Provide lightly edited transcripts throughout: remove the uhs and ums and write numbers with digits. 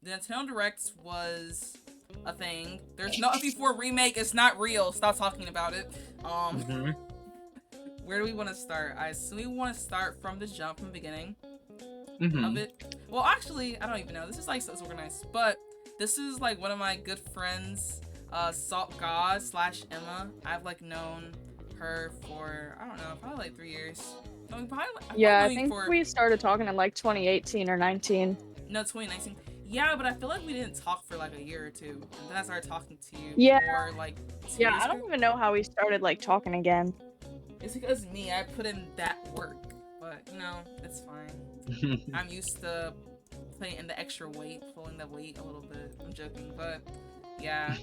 the Nintendo Direct was a thing. There's no F4 remake. It's not real. Stop talking about it. Mm-hmm. Where do we want to start? I assume we want to start from the jump, from the beginning of Mm-hmm. it. Well, actually, I don't even know. This is like so organized, but this is like one of my good friends, Salt God / Emma. I've like known her for, I don't know, probably like 3 years. So Yeah, I think we started talking in like 2018 or 19. No, 2019. Yeah, but I feel like we didn't talk for like a year or two, and then I started talking to you Yeah. for like 2 Yeah, years I don't ago. even know how we started like talking again. It's because me, I put in that work, but you know, it's fine. I'm used to putting in the extra weight, pulling the weight a little bit. I'm joking, but yeah.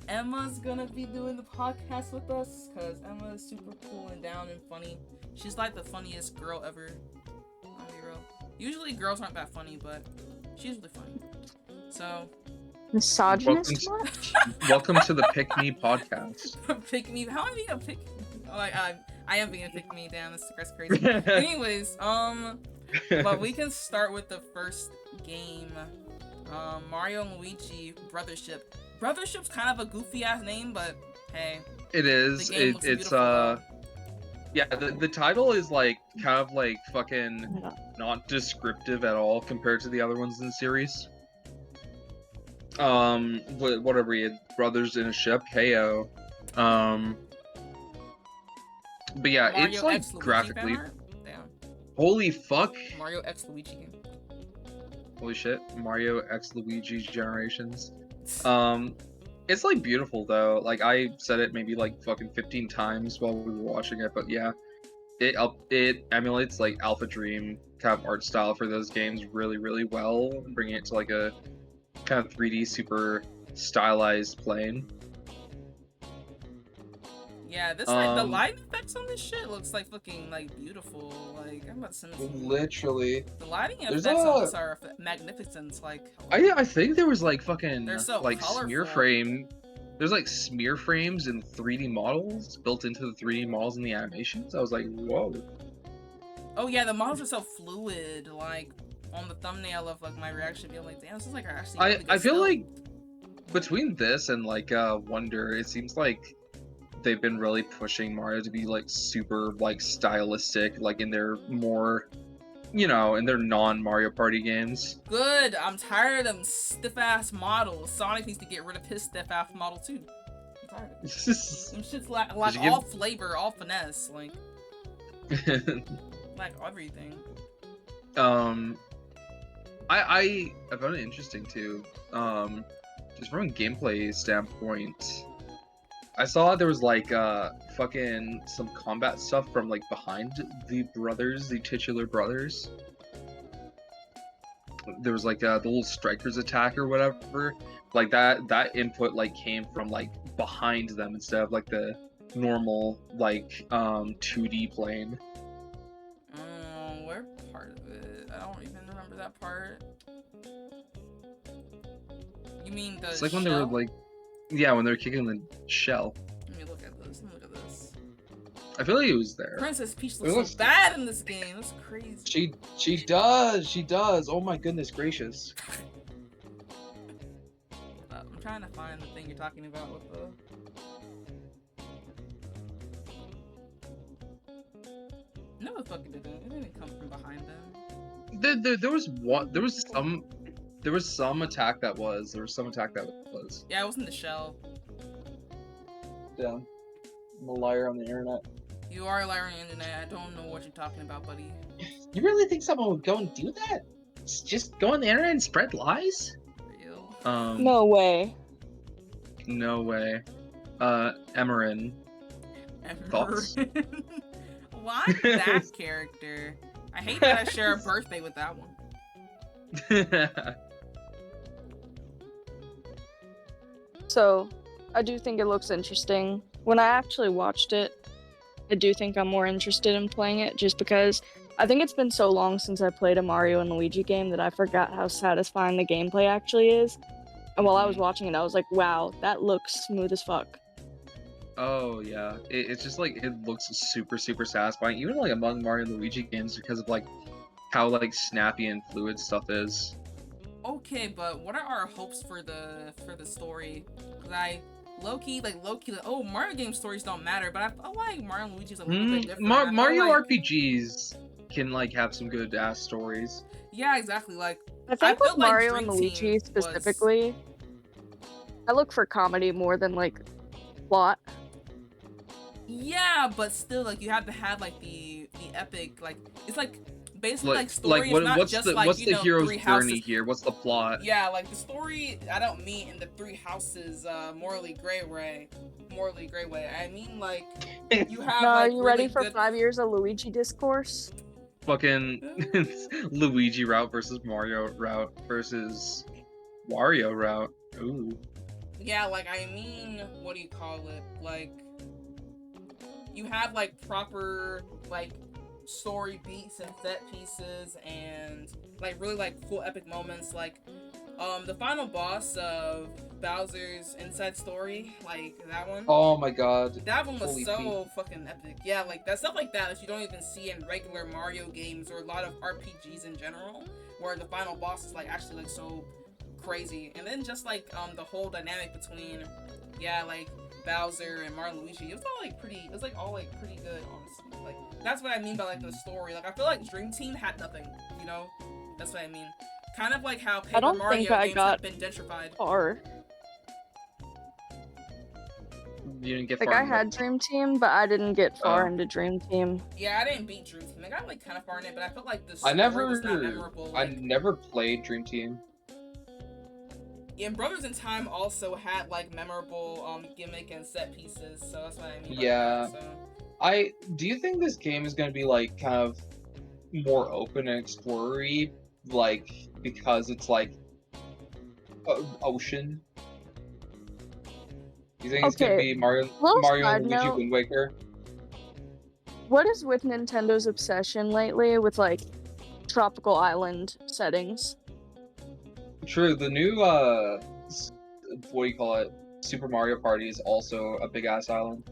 Emma's gonna be doing the podcast with us because Emma is super cool and down and funny. She's like the funniest girl ever. I'll be real. Usually girls aren't that funny, but she's really funny. So Misogynist much? Welcome to the Pick Me podcast. pick me. How am I being a pick? Oh, I am being a pick me. Damn, that's crazy. Anyways, but we can start with the first game. Mario and Luigi Brothership. Brothership's kind of a goofy ass name, but hey. It is. It's yeah, the title is like kind of like fucking not descriptive at all compared to the other ones in the series. What are we? Brothers in a ship, heyo. But yeah, Mario it's like X Luigi graphically. Damn. Holy fuck! Mario X Luigi game. Holy shit! Mario X Luigi Generations. It's like beautiful though. Like I said it maybe like fucking 15 times while we were watching it, but yeah, it emulates like Alpha Dream kind of art style for those games really well, bringing it to like a kind of 3D super stylized plane. Yeah, this like the lighting effects on this shit looks like fucking like beautiful. Like I'm about to send this. Literally, the lighting effects on this are magnificent. Like I think there was like fucking like colorful. Smear frame. There's like smear frames and 3D models built into the 3D models in the animations. I was like, whoa. Oh yeah, the models are so fluid. Like on the thumbnail of like my reaction video, I'm like, damn, this is like actually. Really good I feel stuff. like between this and like Wonder, it seems like they've been really pushing Mario to be like super like stylistic, like in their more, you know, in their non-Mario Party games. Good. I'm tired of them stiff-ass models. Sonic needs to get rid of his stiff-ass model too. I'm tired of it. Them shit's like all flavor, all finesse, like like everything. I found it interesting too. Just from a gameplay standpoint, I saw there was like fucking some combat stuff from like behind the brothers, the titular brothers. There was like the little strikers attack or whatever. Like that input like came from like behind them instead of like the normal like 2D plane. Where part of it? I don't even remember that part. You mean the It's like when shell? they were like, yeah, when they were kicking the shell. Let me look at this. I feel like it was there. Princess Peach looks so bad in this game. That's crazy. She does. Oh my goodness gracious. I'm trying to find the thing you're talking about with the. No, the fuck it didn't. It didn't come from behind them. There was some attack that was. Yeah, it wasn't the shell. Yeah. I'm a liar on the internet. You are a liar on the internet. I don't know what you're talking about, buddy. You really think someone would go and do that? Just go on the internet and spread lies? Real? No way. No way. Emerin. Thoughts? Why that character? I hate that I share a birthday with that one. So, I do think it looks interesting. When I actually watched it, I do think I'm more interested in playing it just because I think it's been so long since I played a Mario and Luigi game that I forgot how satisfying the gameplay actually is. And while I was watching it, I was like, wow, that looks smooth as fuck. Oh yeah, it's just like it looks super satisfying, even like among Mario and Luigi games because of like how like snappy and fluid stuff is. Okay, but what are our hopes for the story? Cause I low-key, oh, Mario game stories don't matter, but I feel like Mario and Luigi's a little bit different. I feel Mario like, RPGs can like have some good ass stories. yeah, exactly. Like, I think with felt like Mario Dream and Luigi Team was specifically, I look for comedy more than like plot. yeah, but still, like, you have to have like the epic, like, it's like basically like story Like is not what's just the like, what's you the know, hero's 3 journey houses. here? What's the plot? Yeah, like the story I don't mean in the 3 houses morally gray way. I mean like you have No, are like you really ready for good 5 years of Luigi discourse? Fucking Luigi route versus Mario route versus Wario route. Ooh. Yeah, like I mean, what do you call it? Like you have like proper like story beats and set pieces and like really like cool epic moments like the final boss of Bowser's Inside Story, like that one. Oh my god. That one was Holy so fucking epic. Yeah, like that stuff like that you don't even see in regular Mario games or a lot of RPGs in general, where the final boss is like actually like so crazy. And then just like the whole dynamic between like Bowser and Mario and Luigi, it was all like pretty. It was like all like pretty good, honestly. Like that's what I mean by like the story. Like I feel like Dream Team had nothing. You know, that's what I mean. Kind of like how Paper Mario games have been gentrified. Far. You didn't get Like far I had Dream Team, but I didn't get far into Dream Team. Yeah, I didn't beat Dream Team. I got like kind of far in it, but I felt like the I story was not memorable. Like, I never played Dream Team. Yeah, and Brothers in Time also had like memorable gimmick and set pieces, so that's what I mean. Yeah. By that, so. Do you think this game is gonna be like kind of more open and explory, like because it's like ocean? Do you think it's gonna be Mario and Luigi Wind Waker? What is with Nintendo's obsession lately with like tropical island settings? True, the new what do you call it? Super Mario Party is also a big ass island.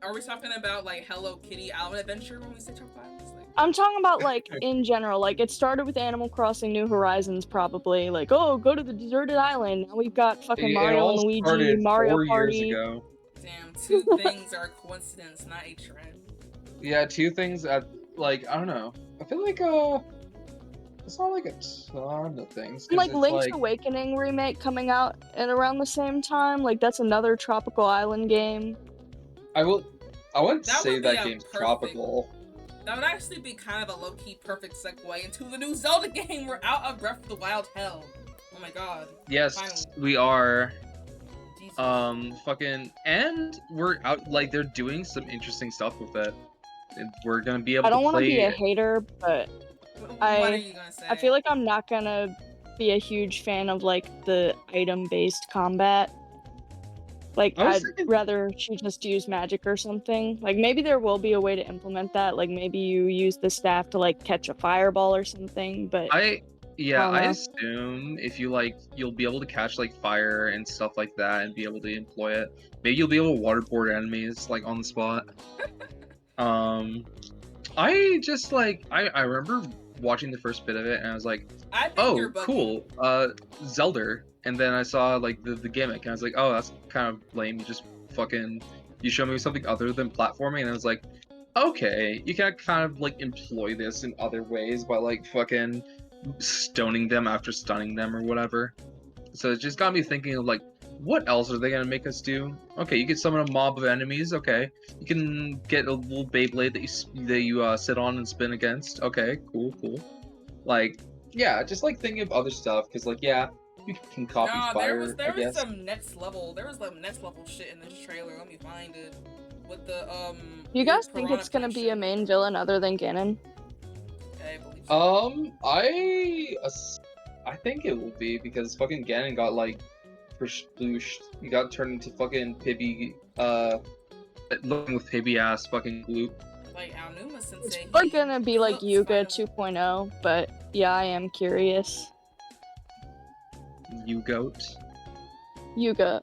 Are we talking about like Hello Kitty Island Adventure when we say tropical islands? Like... I'm talking about like in general. Like it started with Animal Crossing New Horizons, probably. Like, oh, go to the deserted island. Now we've got fucking Mario and Luigi, Mario Party. 4 years ago. Damn, 2 things are a coincidence, not a trend. Yeah, 2 things at like I don't know. I feel like it's not like a ton of things. Like Link's Awakening remake coming out at around the same time. Like that's another tropical island game. I wouldn't say that game's tropical. That would actually be kind of a low-key perfect segue into the new Zelda game. We're out of Breath of the Wild hell. Oh my god. Yes, finally. We are. Jesus. And we're out. Like they're doing some interesting stuff with it. We're gonna be able. I don't want to be a hater, but what are you gonna say? I feel like I'm not gonna be a huge fan of like the item-based combat. Like I'd rather she just use magic or something. Like maybe there will be a way to implement that. Like maybe you use the staff to like catch a fireball or something. But I assume if you like, you'll be able to catch like fire and stuff like that, and be able to employ it. Maybe you'll be able to waterboard enemies like on the spot. I just like I remember watching the first bit of it and I was like, oh cool, Zelda. And then I saw like the gimmick and I was like, oh, that's kind of lame. You show me something other than platforming, and I was like, okay, you can kind of like employ this in other ways by like fucking stoning them after stunning them or whatever. So it just got me thinking of like, what else are they gonna make us do? Okay, you can summon a mob of enemies. Okay, you can get a little Beyblade that you sit on and spin against. Okay, cool. Like, yeah, just like thinking of other stuff, because like, yeah, you can copy fire. There was some next level. There was like next level shit in this trailer. Let me find it. With the You guys think it's gonna be a main villain other than Ganon? Okay, I believe so. I think it will be, because fucking Ganon got like splooshed. He got turned into fucking Pibby, looking with Pibby ass fucking glute. Like Aonuma Sensei. It's probably gonna be like Yuga 2.0, but yeah, I am curious. U-Goat? Yuga.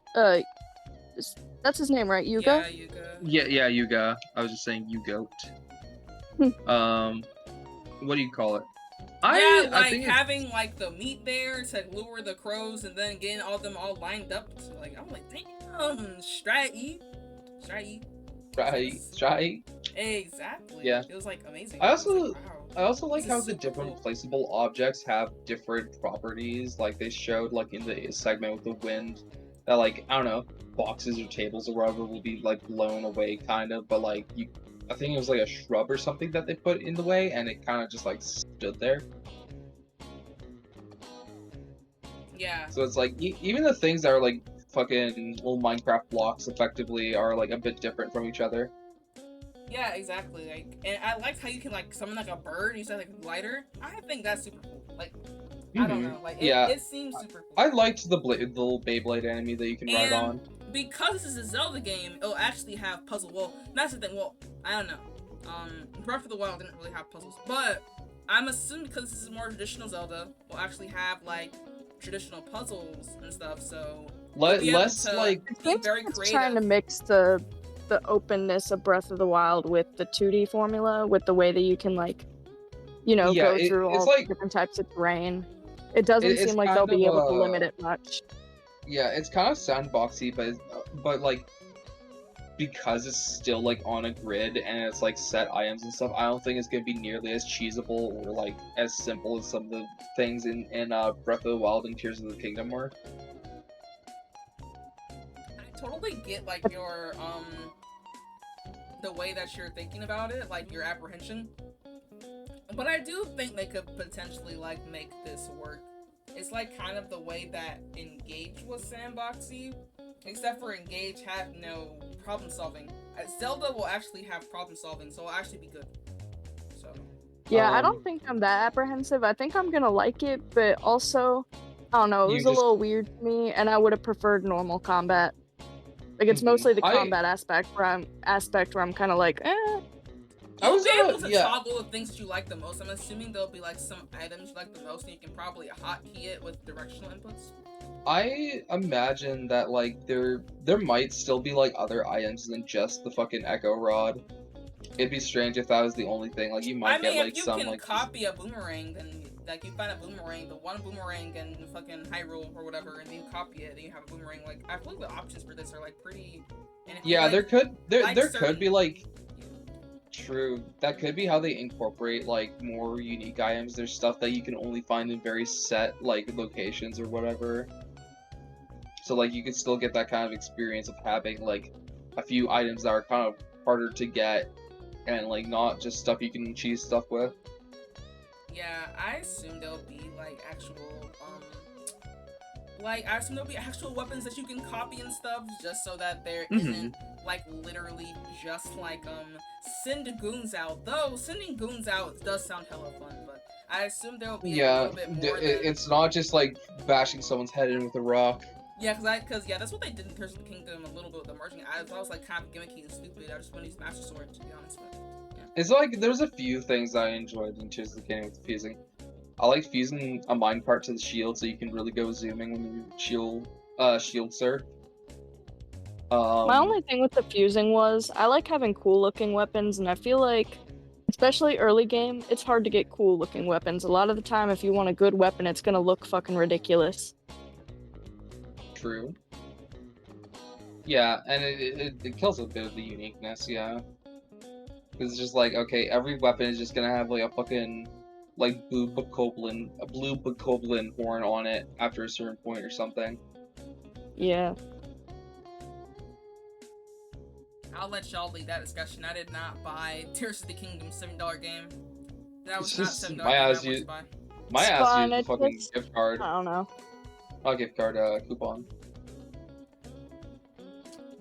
That's his name, right? Yuga? Yeah, Yuga. Yeah, Yuga. I was just saying U-Goat. What do you call it? Yeah, I like think having like the meat there to lure the crows, and then getting all them all lined up. Like I'm like, damn, strategy. right, right. Exactly. Yeah. It was like amazing. I I was like, also wow, I also this like is how the super different cool. placeable objects have different properties. Like they showed like in the segment with the wind that like I don't know, boxes or tables or whatever will be like blown away kind of, but like you I think it was like a shrub or something that they put in the way and it kind of just like stood there. Yeah. So it's like even the things that are like fucking little Minecraft blocks effectively are like a bit different from each other. Yeah, exactly. Like, and I liked how you can like summon like a bird and you said like a glider. I think that's super cool. Like, I don't know. Like, Yeah, it seems super cool. I liked the little Beyblade enemy that you can ride And on. because this is a Zelda game, it'll actually have puzzle. Well, that's the thing. Well, I don't know. Breath of the Wild didn't really have puzzles, but I'm assuming because this is more traditional Zelda, we'll actually have like traditional puzzles and stuff. So you'll be able Less to like It be seems very like it's creative. trying to mix the openness of Breath of the Wild with the 2D formula, with the way that you can like, yeah, go through it's all like different types of terrain. It doesn't it's seem like they'll kind of be able to limit it much. yeah, it's kind of sandboxy, but like because it's still like on a grid and it's like set items and stuff, I don't think it's gonna be nearly as cheesable or like as simple as some of the things in Breath of the Wild and Tears of the Kingdom were. I totally get like your the way that you're thinking about it, like your apprehension. But I do think they could potentially like make this work. It's like kind of the way that Engage was sandboxy, except for Engage had no problem solving. Zelda will actually have problem solving, so it'll actually be good. So Yeah, I Um, don't think I'm that apprehensive. I think I'm gonna like it, but also, I don't know, it you was a just little weird to me, and I would have preferred normal combat. Like it's mostly the I combat aspect where I'm kind of like, eh. I you'll was be able to yeah. toggle the things that you like the most. I'm assuming there'll be like some items you like the most, and you can probably hotkey it with directional inputs. I imagine that like there might still be like other items than just the fucking Echo Rod. It'd be strange if that was the only thing. Like you I might get mean, if like you some can like copy a boomerang, then like you find a boomerang, the one boomerang in fucking Hyrule or whatever, and you copy it, and you have a boomerang. Like I feel like the options for this are like pretty. And if you yeah, like, there certain, could be like true. That could be how they incorporate like more unique items. There's stuff that you can only find in very set like locations or whatever. So like you can still get that kind of experience of having like a few items that are kind of harder to get and like not just stuff you can cheese stuff with. yeah, I assume there'll be like actual like I assume there'll be actual weapons that you can copy and stuff, just so that there isn't like literally just like send goons out. Though sending goons out does sound hella fun, but I assume there'll be a Yeah, little bit more than it's not just like bashing someone's head in with a rock. yeah, cause yeah, that's what they did in Tears of the Kingdom a little bit with the merging. I was like kind of gimmicky and stupid. I just want to use Master Sword to be honest, but yeah. It's like there's a few things I enjoyed in Tears of the Kingdom with fusing. I like fusing a minecart to the shield so you can really go zooming when you shield surf. My only thing with the fusing was I like having cool looking weapons, and I feel like, especially early game, it's hard to get cool looking weapons. A lot of the time, if you want a good weapon, it's gonna look fucking ridiculous. True. Yeah, and it kills a bit of the uniqueness, yeah. It's just like, okay, every weapon is just gonna have like a fucking like blue bokoblin horn on it after a certain point or something. Yeah. I'll let y'all lead that discussion. I did not buy Tears of the Kingdom $7 game. That was not $7 game I wanted to buy. My It's ass fine, used it's the fucking just- gift card. I don't know. Not gift card, coupon.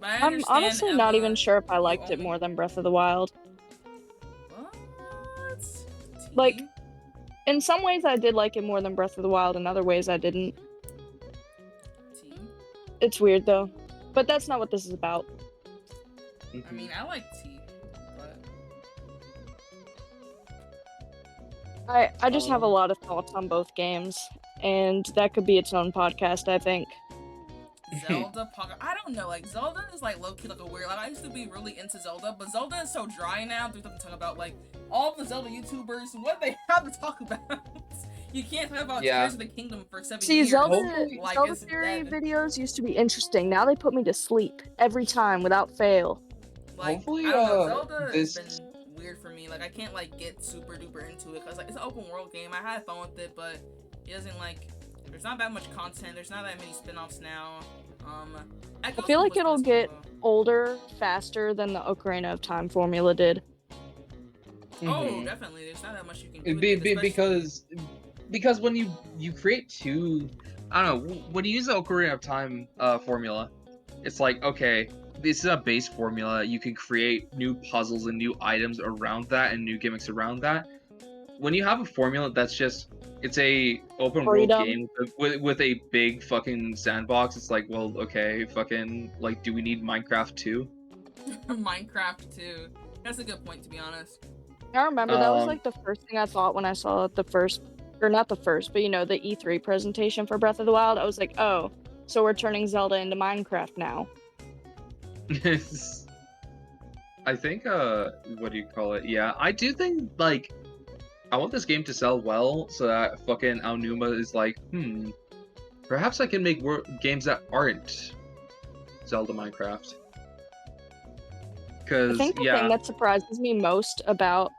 But I I'm understand, honestly not Emma, even sure if I you liked it only- more than Breath of the Wild. What? Like, T? in some ways I did like it more than Breath of the Wild, in other ways I didn't. T? It's weird though. But that's not what this is about. I mean, I like T, but I just have a lot of thoughts on both games, and that could be its own podcast, I think. Zelda, I don't know, like, Zelda is, like, low-key, like, a weird, like, I used to be really into Zelda, but Zelda is so dry now, there's nothing to talk about, like, all the Zelda YouTubers, what they have to talk about. You can't talk about Yeah. Tears of the Kingdom for 7 See, years. Zelda, Like, Zelda it's theory dead. videos used to be interesting. Now they put me to sleep every time without fail. Like, Hopefully, I don't know, Zelda this. has been weird for me, like, I can't, like, get super duper into it, because, like, it's an open world game, I had fun with it, but it doesn't, like, there's not that much content, there's not that many spin-offs now. I feel like it'll get older faster than the Ocarina of Time formula did. Oh, definitely. There's not that much you can do. Because when you create two, I don't know, when you use the Ocarina of Time formula, it's like, okay, this is a base formula. You can create new puzzles and new items around that and new gimmicks around that. When you have a formula that's just, it's a open world game with a big fucking sandbox, it's like, well, okay, fucking, like, do we need Minecraft 2? Minecraft 2. That's a good point, to be honest. I remember that was like the first thing I thought when I saw the first, or not the first, but you know, the E3 presentation for Breath of the Wild. I was like, oh, so we're turning Zelda into Minecraft now. I think, what do you call it? Yeah, I do think, like, I want this game to sell well so that fucking Aonuma is like, perhaps I can make games that aren't Zelda Minecraft. I think the thing that surprises me most about,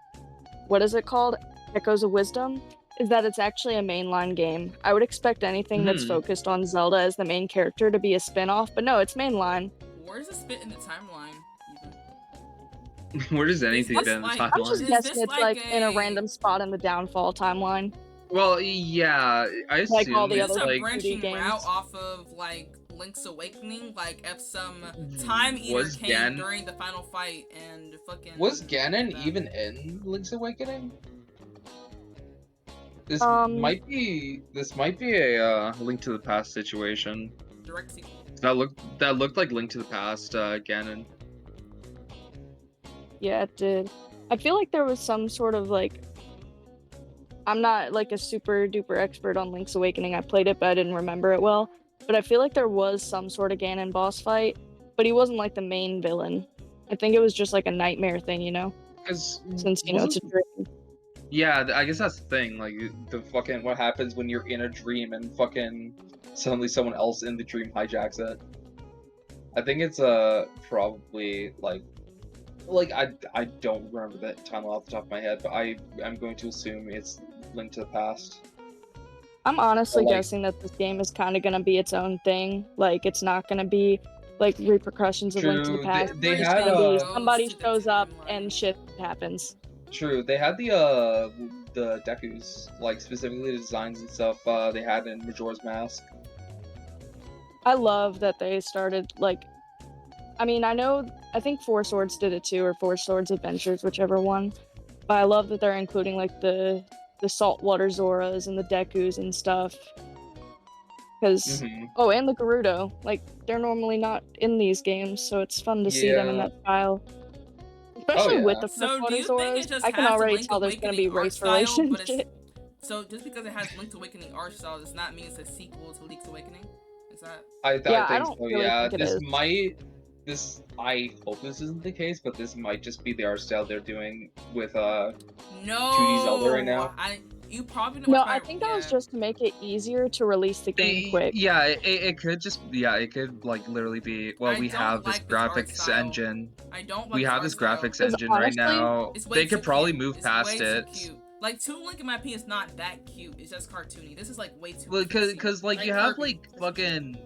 what is it called? Echoes of Wisdom, is that it's actually a mainline game. I would expect anything that's focused on Zelda as the main character to be a spin-off, but no, it's mainline. Where's this fit in the timeline? Where does anything fit in the timeline? I'm just guessing it's like in a random spot in the Downfall timeline. Well, yeah, I assume like all the other it's a like branching 2D route games. off of like Link's Awakening, like if some time eater came during the final fight and fucking. Was Ganon even in Link's Awakening? This might be a Link to the Past situation. Direct sequel. That looked like Link to the Past, Ganon. Yeah, it did. I feel like there was some sort of like, I'm not like a super duper expert on Link's Awakening. I played it, but I didn't remember it well. But I feel like there was some sort of Ganon boss fight, but he wasn't like the main villain. I think it was just like a nightmare thing, you know? Since, you know, it's a dream. Yeah, I guess that's the thing. Like, the fucking, what happens when you're in a dream and fucking suddenly someone else in the dream hijacks it. I think it's, probably, like, I don't remember that timeline off the top of my head, but I'm going to assume it's Link to the Past. I'm honestly guessing that this game is kind of going to be its own thing. Like, it's not going to be, like, repercussions of Link to the Past. They it's had, gonna be somebody shows up and shit happens. True, they had the Deku's, like, specifically the designs and stuff, they had in Majora's Mask. I love that they started, like, I mean, I think Four Swords did it too, or Four Swords Adventures, whichever one. But I love that they're including, like, the saltwater Zoras and the Dekus and stuff. Because, oh, and the Gerudo. Like, they're normally not in these games, so it's fun to see them in that style. Especially with the saltwater Zoras, I can already tell there's going to be race relations. So just because it has Link's Awakening art style does not mean it's a sequel to Link's Awakening? Is that? I think so, really yeah. Think it is. I hope this isn't the case, but this might just be the art style they're doing with 2D Zelda right now. You probably No, I think that was just to make it easier to release the game quick. Yeah, it could just, it could like literally be, well, we have this graphics engine. We have this graphics engine right now. They could probably move past it. Like, Toon Link, in my opinion, is not that cute. It's just cartoony. This is, like, way too cute. Because, like, you have, like, fucking...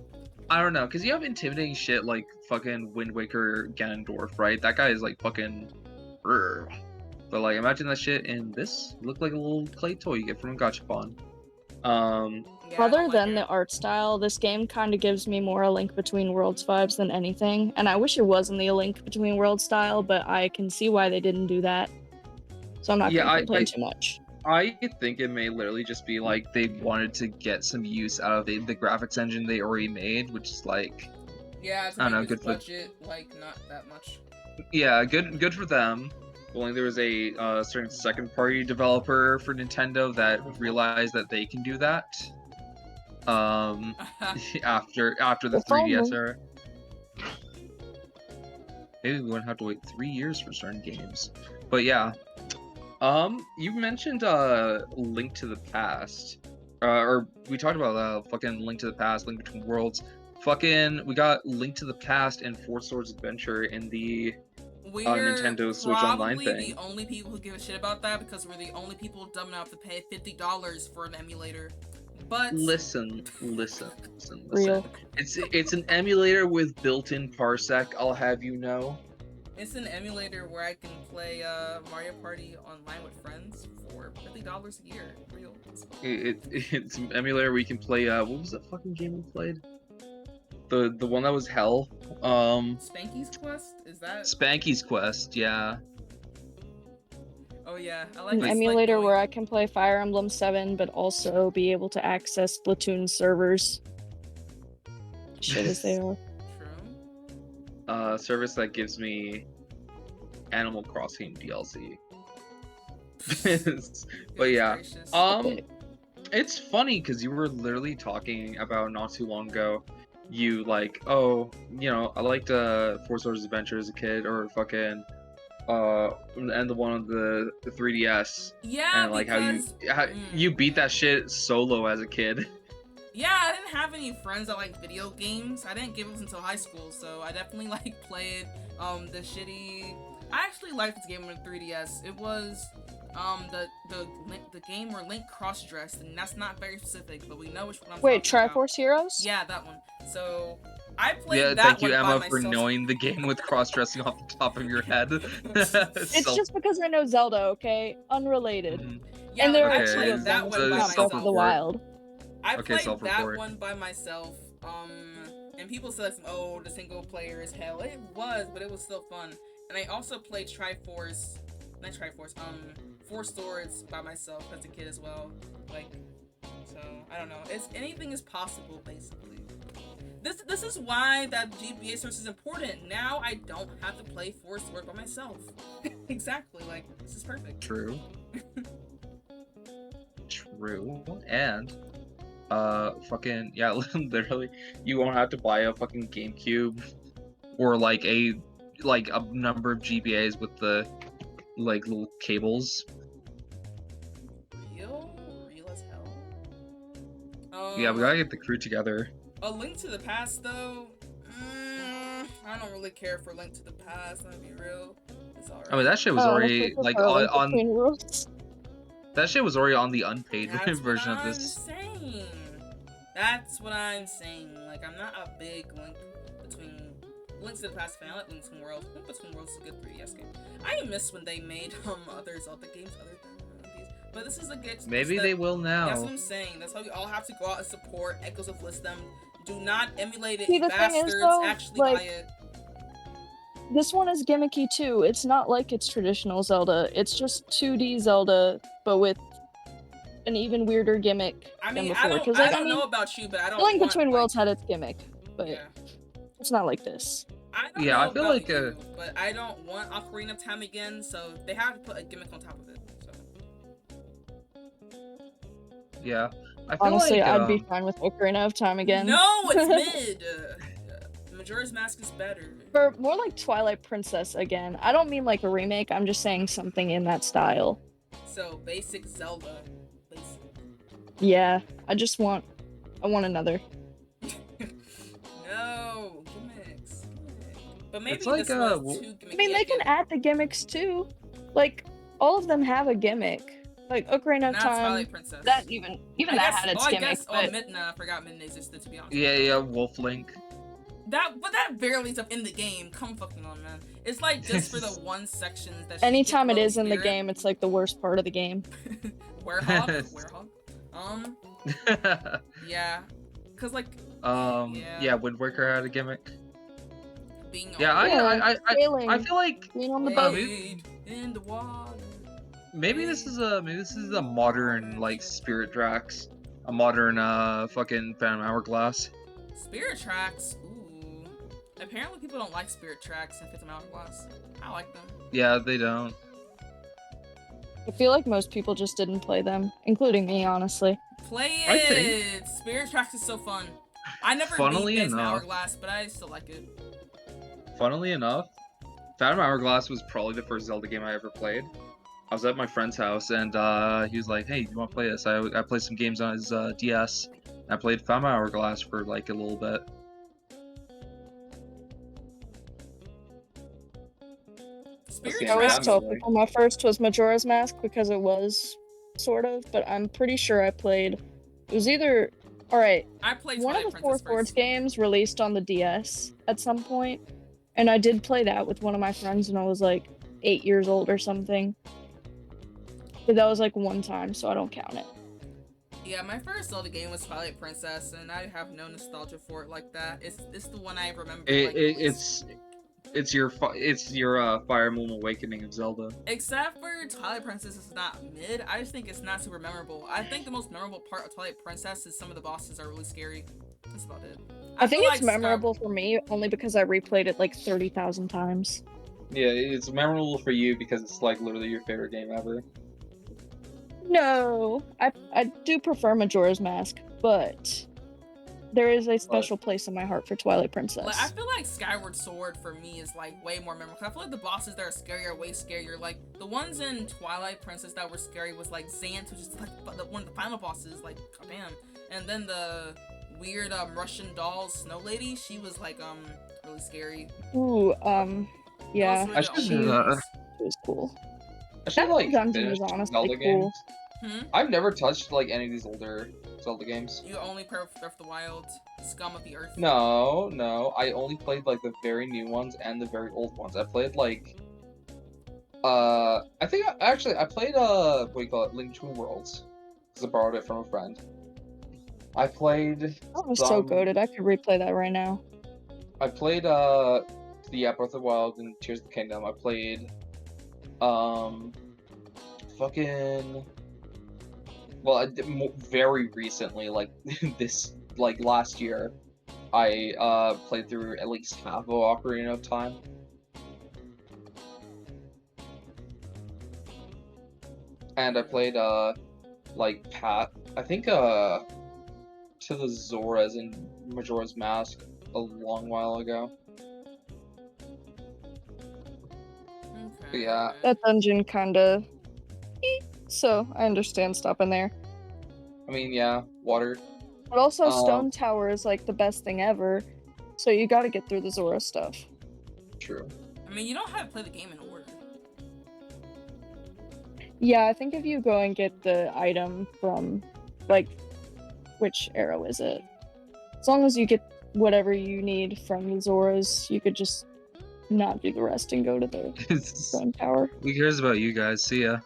I don't know, because you have intimidating shit like fucking Wind Waker Ganondorf, right? That guy is, like, fucking... But, like, imagine that shit, and this looked like a little clay toy you get from a gachapon. Other than the art style, this game kind of gives me more a Link Between Worlds vibes than anything. And I wish it wasn't the Link Between Worlds style, but I can see why they didn't do that. So I'm not going to complain too much. I think it may literally just be like they wanted to get some use out of the graphics engine they already made, which is like, yeah, it's like good budget, like not that much. Yeah, good for them. Only there was a certain second-party developer for Nintendo that realized that they can do that. after the If only. 3DS era. Maybe we wouldn't have to wait 3 years for certain games. But yeah. You mentioned Link to the Past. Or we talked about fucking Link to the Past, Link Between Worlds. Fucking we got Link to the Past and Four Swords Adventure in the We're Nintendo Switch Online probably thing. the only people who give a shit about that because we're the only people dumb enough to pay $50 for an emulator. But Listen. Real. It's an emulator with built-in parsec, I'll have you know. it's an emulator where I can play Mario Party online with friends for $50 a year. Real. It's an emulator where you can play what was that fucking game we played? The one that was hell. Spanky's Quest? Is that? Spanky's Quest, yeah. Oh yeah, I like An this, emulator like, where I can play Fire Emblem 7, but also be able to access Splatoon servers. Shit as they are. True. Service that gives me Animal Crossing DLC. But yeah, Gracious. it's funny because you were literally talking about not too long ago. You like, oh, you know, I liked Four Swords Adventure as a kid, or fucking and the one on the 3DS, Yeah, and like because how you beat that shit solo as a kid. yeah, I didn't have any friends that like video games. I didn't give up until high school, so I definitely like played the shitty. I actually liked this game on the 3DS. It was the game where Link cross-dressed, and that's not very specific, but we know which one I'm Wait, talking about. Triforce Heroes? Yeah, that one. So I played Yeah, that thank one you, by Emma, myself. for knowing the game with cross-dressing off the top of your head. It's just because I know Zelda, okay? Unrelated. Yeah, And there like, are I Okay, two played of that them one by in myself. Breath of the Wild. I Okay, played that self-report. one by myself. And people said, "Oh, the single player is hell." It was, but it was still fun. And I also played Four Swords by myself as a kid as well. Like, so I don't know. It's anything is possible, basically. This is why that GBA source is important. Now I don't have to play Four Swords by myself. Exactly. Like, this is perfect. True. True. And fucking yeah, literally you won't have to buy a fucking GameCube or like a number of GBAs with the like little cables. Real as hell. Yeah, we gotta get the crew together. A Link to the Past, though, I don't really care for Link to the Past. I'll be real. It's alright. I mean, that shit was already like on Between Worlds. that shit was already on the unpaid That's version what of I'm this. saying. That's what I'm saying. Like, I'm not a big Link to the Past fan. I like Link Between Worlds. Link Between Worlds is a good 3DS game. I miss when they made other Zelda games other than these. But this is a good. Maybe they will now. That's what I'm saying. That's why we all have to go out and support Echoes of Wisdom. Do not emulate it, See, you the thing bastards. is, though, Actually like, buy it. This one is gimmicky too. It's not like it's traditional Zelda. It's just 2D Zelda, but with an even weirder gimmick I than mean, before. I don't know about you, but I don't. Link want, Between like, Worlds had its gimmick, but yeah. it's not like this. I don't Yeah, know I feel about like you, but I don't want Ocarina of Time again, so they have to put a gimmick on top of it. So. Yeah, I feel Honestly, like I'd be fine with Ocarina of Time again. No, it's mid. Majora's Mask is better. For more like Twilight Princess again. I don't mean like a remake. I'm just saying something in that style. So basic Zelda. Basic. Yeah, I want another. No gimmicks. But maybe It's like, this was too gimmicky. I mean, they can add the gimmicks too. Like, all of them have a gimmick. Like Ocarina of Not Time. Twilight Princess. That even that had its gimmick. I forgot Midna existed, to be honest. yeah, Wolf Link. That barely is up in the game. Come fucking on, man. It's like just for the one section that. Anytime it is in the game, it's like the worst part of the game. Werehog. Yeah, cause like. Yeah, Woodworker had a gimmick. Being I feel like being on the boat. In the water. Maybe this is a modern like Spirit Tracks, a modern fucking Phantom Hourglass. Spirit Tracks. Ooh. Apparently people don't like Spirit Tracks in Phantom Hourglass. I like them. Yeah, they don't. I feel like most people just didn't play them, including me, honestly. Play I think- it! Spirit Tracks is so fun. I never Funnily beat Phantom enough- Hourglass, but I still like it. Funnily enough, Phantom Hourglass was probably the first Zelda game I ever played. I was at my friend's house, and he was like, "Hey, do you want to play this?" I played some games on his DS. I played Phantom Hourglass for like a little bit. Spirit the I always Tracks. tell Like- people my first was Majora's Mask because it was sort of, but I'm pretty sure I played. It was either. Alright, I played one of Twilight the four Princess Swords first. games released on the DS at some point, and I did play that with one of my friends when I was like 8 years old or something. But that was like one time, so I don't count it. Yeah, my first Zelda game was Twilight Princess, and I have no nostalgia for it like that. It's the one I remember. Like, the least. It's your Fire Emblem Awakening of Zelda. Except for Twilight Princess is not mid. I just think it's not super memorable. I think the most memorable part of Twilight Princess is some of the bosses are really scary. That's about it. I think feel it's like memorable for me only because I replayed it like 30,000 times. Yeah, it's memorable for you because it's like literally your favorite game ever. No, I do prefer Majora's Mask, but there is a special place in my heart for Twilight Princess. Like, I feel like Skyward Sword for me is like way more memorable. 'Cause I feel like the bosses that are scary are way scarier. Like the ones in Twilight Princess that were scary was like Zant, which is like one of the final bosses. Like, goddamn. And then the weird Russian doll Snow Lady, she was like really scary. Ooh, yeah, Those were I the should, only ones. it was cool. I should That like dungeon finish was honestly Zelda cool. games. I've never touched like any of these older Zelda games. You only play Breath of the Wild, Scum of the Earth. No, I only played like the very new ones and the very old ones. I played like I think I played what do you call it, Link Between Worlds, because I borrowed it from a friend. I played That was so some- goated. I could replay that right now. I played Breath of the Wild and Tears of the Kingdom. I played fucking well, I did very recently, like this like last year, I played through at least half of Ocarina of Time. And I played like I think to the Zoras in Majora's Mask a long while ago. Okay. Yeah. That dungeon kinda... So, I understand stopping there. I mean, yeah, water. But also, Um, Stone Tower is like the best thing ever, so you gotta get through the Zora stuff. True. I mean, you don't have to play the game in order. Yeah, I think if you go and get the item from, like, which arrow is it? As long as you get whatever you need from the Zoras, you could just not do the rest and go to the Stone Tower. Who cares about you guys? See ya.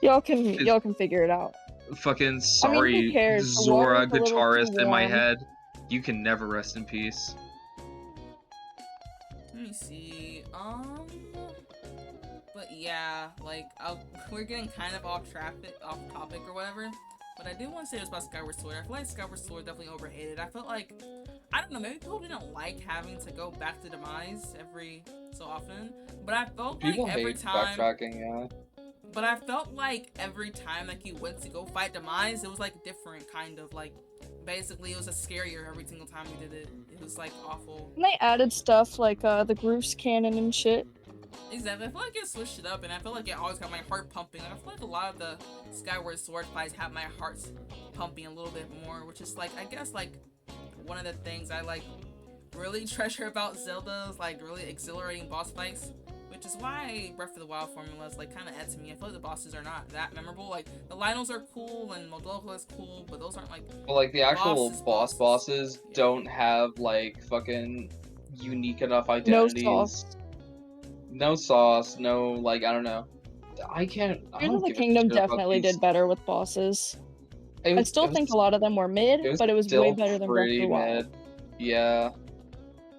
Y'all can figure it out. Fucking sorry, who cares? The Zora water's a little too guitarist in my warm. head. You can never rest in peace. Let me see. But yeah, like we're getting kind of off topic or whatever. But I do want to say this about Skyward Sword. I feel like Skyward Sword definitely overhated. I felt like, I don't know, maybe people didn't like having to go back to Demise every so often. But I felt People like every hate time. backtracking, yeah. But I felt like every time like you went to go fight Demise, it was like different kind of like. Basically, it was a scarier every single time we did it. It was like awful. And they added stuff like the Groose cannon and shit. Exactly. I feel like it switched it up, and I feel like it always got my heart pumping. Like, I feel like a lot of the Skyward Sword fights have my heart pumping a little bit more, which is like, I guess, like one of the things I like really treasure about Zelda is like really exhilarating boss fights, which is why Breath of the Wild formula is like kind of add to me. I feel like the bosses are not that memorable. Like the Lionels are cool and Moldoka is cool, but those aren't like. But like the actual Bosses. bosses Yeah. don't have like fucking unique enough No identities. sauce. No sauce, no like I don't know. I Tears don't of the give a Kingdom shit about definitely these. did better with bosses. It I was- still it was- think a lot of them were mid, it was but it was still way better than Breath of the pretty Wild. mid. Yeah.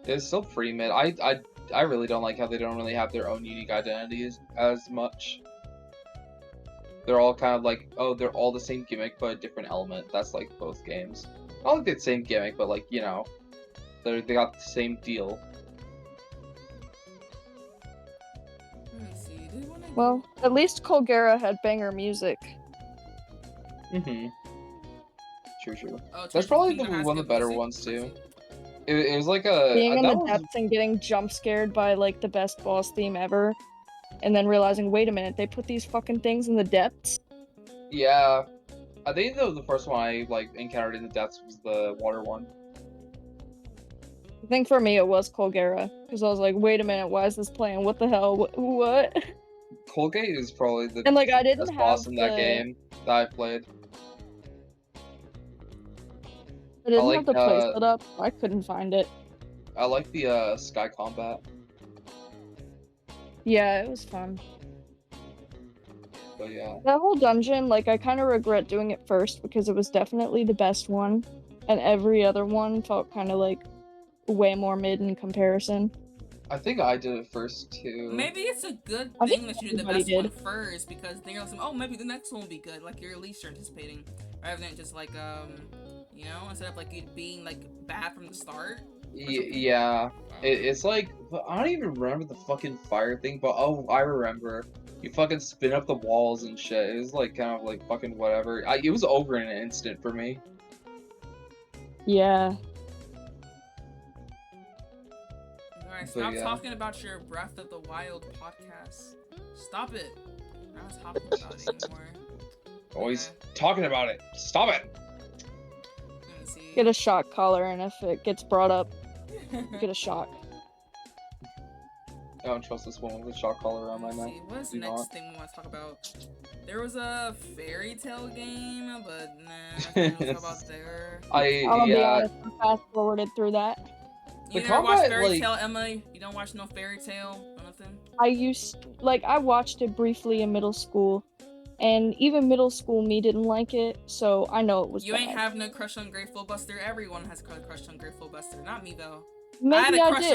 It's still pretty mid. I really don't like how they don't really have their own unique identities as much. They're all kind of like, oh, they're all the same gimmick, but a different element. That's like both games. Not like the same gimmick, but like, you know, they got the same deal. Let me see. Do you wanna Well, at least Colgera had banger music. Mm-hmm. True. Oh, That's Tears of probably Kingdom has one of good the better music. ones too. Music. It was like a Being in that the was depths and getting jump scared by like the best boss theme ever, and then realizing, wait a minute, they put these fucking things in the depths. yeah. I think the first one I like encountered in the depths was the water one. I think for me it was Colgera, because I was like, wait a minute, why is this playing? What the hell? What? Colgate is probably the And like I didn't best have boss in that the game that I played. I didn't have the place set up. I couldn't find it. I like the sky combat. Yeah, it was fun. But yeah. That whole dungeon, like, I kind of regret doing it first because it was definitely the best one, and every other one felt kind of like way more mid in comparison. I think I did it first too. Maybe it's a good I thing think that you did the everybody best one did. first because then you're like, oh, maybe the next one will be good. Like you're at least anticipating, rather than just like you know, instead of like it being like bad from the start. Yeah. It's like I don't even remember the fucking fire thing, but oh, I remember. You fucking spin up the walls and shit. It was like kind of like fucking whatever. It was over in an instant for me. Yeah. Alright, stop talking about your Breath of the Wild podcast. Stop it. We're not talking about it anymore. Always talking about it. Stop it. Let me see. Get a shock collar, and if it gets brought up, get a shock. I don't trust this one with a shock collar around my neck. What's the next thing we want to talk about? There was a fairy tale game, but nah, nothing to talk about there. I'll be honest, I fast forwarded through that. You never watched Fairy Tale, Emily? You don't watch no Fairy Tale or nothing? I watched it briefly in middle school, and even middle school me didn't like it, so I know it was You bad. ain't have no crush on Grateful Buster. Everyone has a crush on Grateful Buster. Not me though. Maybe I had a crush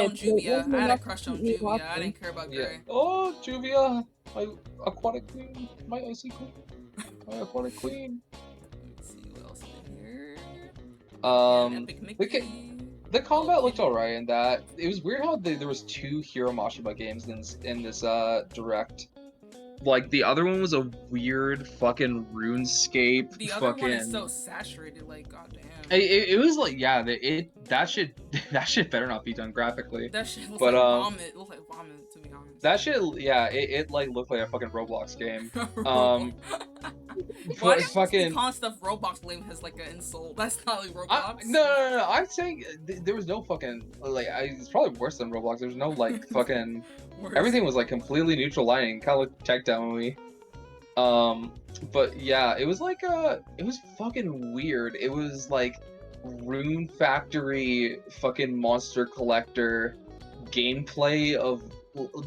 did, on Juvia. I didn't care about Gray. Oh, Juvia, my aquatic queen, my icy queen, my aquatic queen. Let's see what else is in here. Epic Mickey. The combat looked alright in that. It was weird how there was 2 Hiro Mashima games in this direct. Like the other one was a weird fucking RuneScape. The other one is so saturated, like goddamn. It was like that shit better not be done graphically. That shit looks like vomit. It looks like vomit to be honest. That shit, yeah, it like looked like a fucking Roblox game. Why do you fucking calling stuff Roblox lame as like an insult? That's not like Roblox. No. I'm saying there was no fucking like. It's probably worse than Roblox. There's no like fucking. Everything was like completely neutral lighting, kind of like tech demo-y. But yeah, it was like it was fucking weird. It was like Rune Factory fucking monster collector gameplay of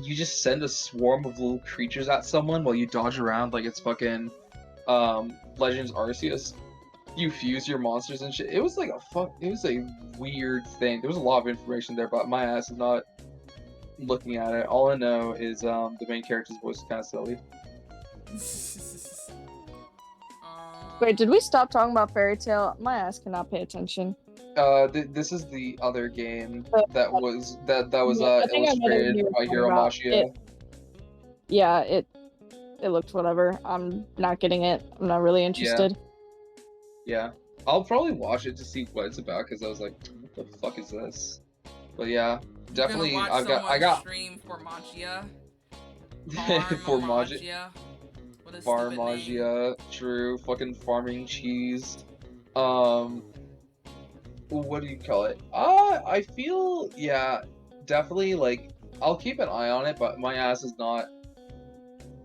you just send a swarm of little creatures at someone while you dodge around like it's fucking Legends Arceus. You fuse your monsters and shit. It was like it was a weird thing. There was a lot of information there, but my ass is not looking at it. All I know is the main character's voice is kind of silly. Wait, did we stop talking about Fairy Tale? My ass cannot pay attention. This is the other game that was illustrated by Hiro Mashima. Yeah, it looked whatever. I'm not getting it. I'm not really interested. Yeah. I'll probably watch it to see what it's about because I was like, what the fuck is this? But yeah, definitely. I got stream for Magia. For Magia. What is Magia, true. Fucking farming cheese. What do you call it? I feel, yeah, definitely, like, I'll keep an eye on it, but my ass is not